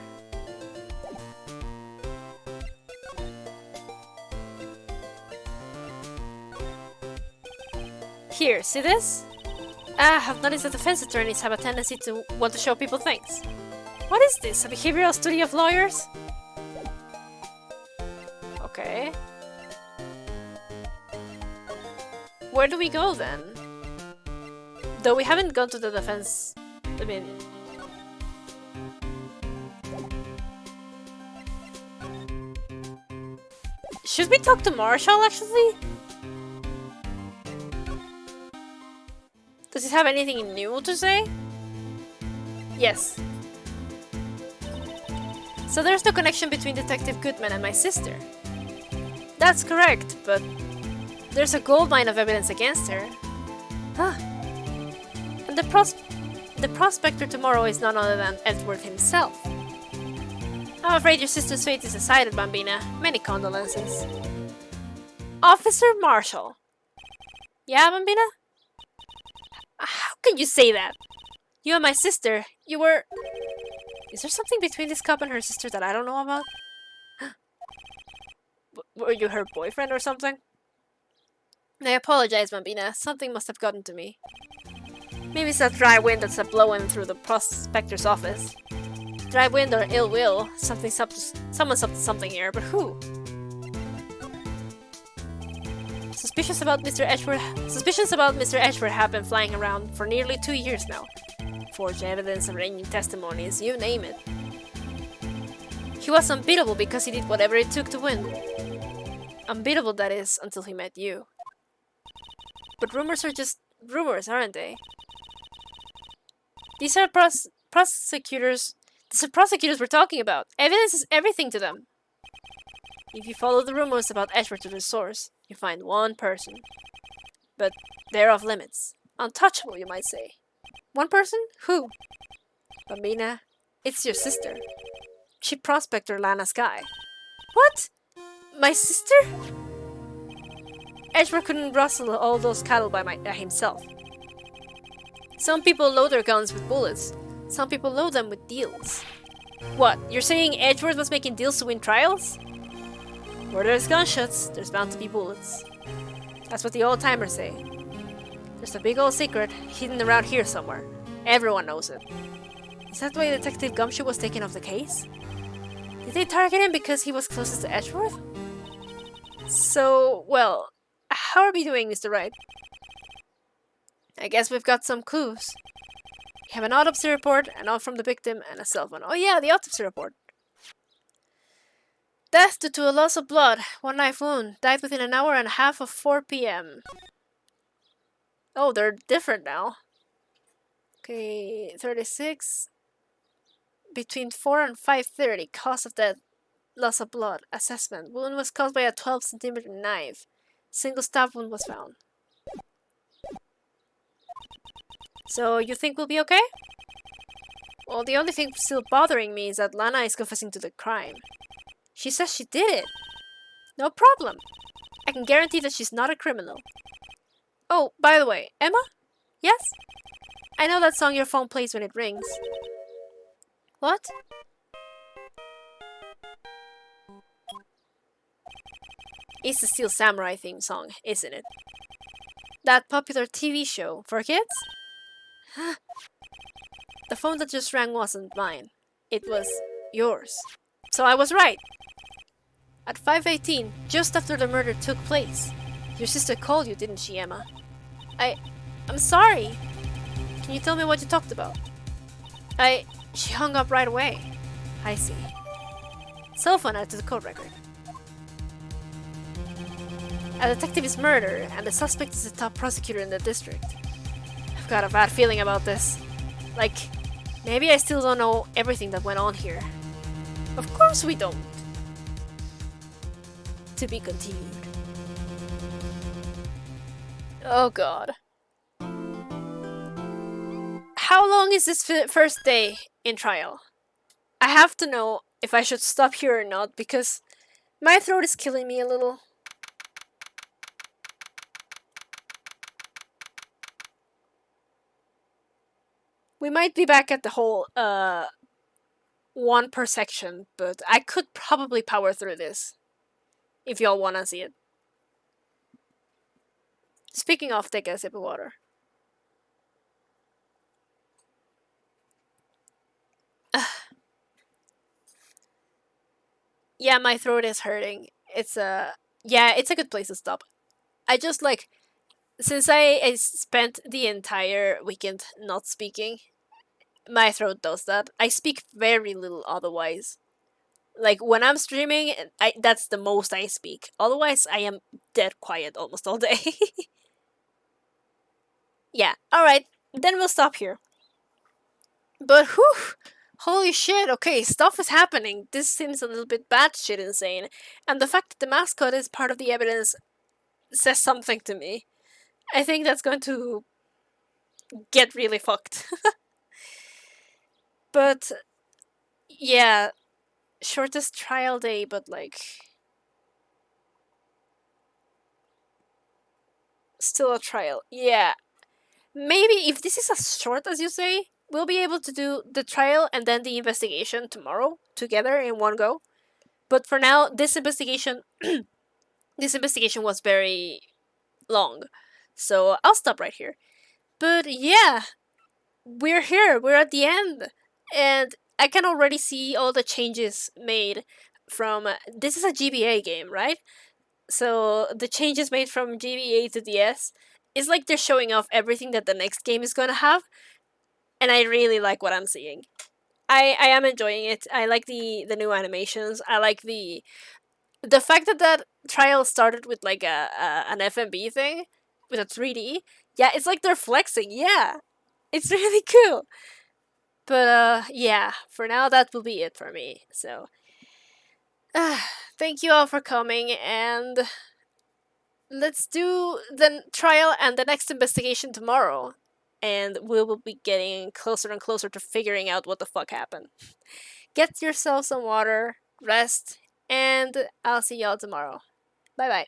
Here, see this? I have noticed that defense attorneys have a tendency to want to show people things. What is this? A behavioral study of lawyers? Okay. Where do we go then? Though we haven't gone to the defense... I mean... Should we talk to Marshall, actually? Does it have anything new to say? Yes. So there's no connection between Detective Goodman and my sister. That's correct, but there's a goldmine of evidence against her. Huh. And the prospector tomorrow is none other than Edgeworth himself. I'm afraid your sister's fate is decided, Bambina. Many condolences. Officer Marshall. Yeah, Bambina? How can you say that? You and my sister, you were... Is there something between this cop and her sister that I don't know about? Were you her boyfriend or something? I apologize, Bambina. Something must have gotten to me. Maybe it's that dry wind that's blowing through the prospector's office. Dry wind or ill will. Someone's up to something here, but who? Suspicions about Mr. Edgeworth have been flying around for nearly 2 years now. Forged evidence, arranging testimonies, you name it. He was unbeatable because he did whatever it took to win. Unbeatable, that is, until he met you. But rumors are just rumors, aren't they? These are prosecutors. These are prosecutors we're talking about. Evidence is everything to them. If you follow the rumors about Edgeworth to the source, you find one person. But they're off limits. Untouchable, you might say. One person? Who? Bambina, it's your sister. She prospector Lana's guy. What? My sister? Edgeworth couldn't rustle all those cattle by himself. Some people load their guns with bullets. Some people load them with deals. What? You're saying Edgeworth was making deals to win trials? Where there's gunshots, there's bound to be bullets. That's what the old-timers say. There's a big old secret hidden around here somewhere. Everyone knows it. Is that why Detective Gumshoe was taken off the case? Did they target him because he was closest to Edgeworth? So, well, how are we doing, Mr. Wright? I guess we've got some clues. We have an autopsy report, a note from the victim, and a cell phone. Oh yeah, the autopsy report. Death due to a loss of blood, one knife wound, died within an hour and a half of 4 p.m. Oh, they're different now. Okay, 36. Between 4 and 5:30, cause of death, loss of blood, assessment. Wound was caused by a 12-centimeter knife. Single stab wound was found. So, you think we'll be okay? Well, the only thing still bothering me is that Lana is confessing to the crime. She says she did it. No problem. I can guarantee that she's not a criminal. Oh, by the way, Emma? Yes? I know that song your phone plays when it rings. What? It's the Steel Samurai theme song, isn't it? That popular TV show for kids? The phone that just rang wasn't mine. It was yours. So I was right. At 5:18, just after the murder took place, your sister called you, didn't she, Emma? I'm sorry. Can you tell me what you talked about? She hung up right away. I see. Cell phone added to the code record. A detective is murdered, and the suspect is the top prosecutor in the district. I've got a bad feeling about this. Like, maybe I still don't know everything that went on here. Of course we don't. To be continued. Oh god. How long is this first day in trial? I have to know if I should stop here or not, because my throat is killing me a little. We might be back at the whole, one per section, but I could probably power through this. If y'all wanna see it. Speaking of, take a sip of water. Yeah, my throat is hurting. It's a yeah, it's a good place to stop. I just like since I spent the entire weekend not speaking, my throat does that. I speak very little otherwise. Like when I'm streaming, that's the most I speak. Otherwise, I am dead quiet almost all day. Yeah. All right. Then we'll stop here. But whew, holy shit. Okay, stuff is happening. This seems a little bit batshit insane, and the fact that the mascot is part of the evidence says something to me. I think that's going to get really fucked. But yeah, shortest trial day, but like still a trial. Yeah. Maybe if this is as short as you say, we'll be able to do the trial and then the investigation tomorrow together in one go. But for now, this investigation was very long. So I'll stop right here. But yeah, we're here. We're at the end. And I can already see all the changes made from this is a GBA game, right? So the changes made from GBA to DS is like they're showing off everything that the next game is going to have, and I really like what I'm seeing. I am enjoying it. I like the new animations. I like the fact that that trial started with like a an FMB thing with a 3D. Yeah, it's like they're flexing. Yeah, it's really cool. But yeah, for now that will be it for me. So thank you all for coming, and let's do the trial and the next investigation tomorrow. And we will be getting closer and closer to figuring out what the fuck happened. Get yourself some water, rest, and I'll see y'all tomorrow. Bye bye.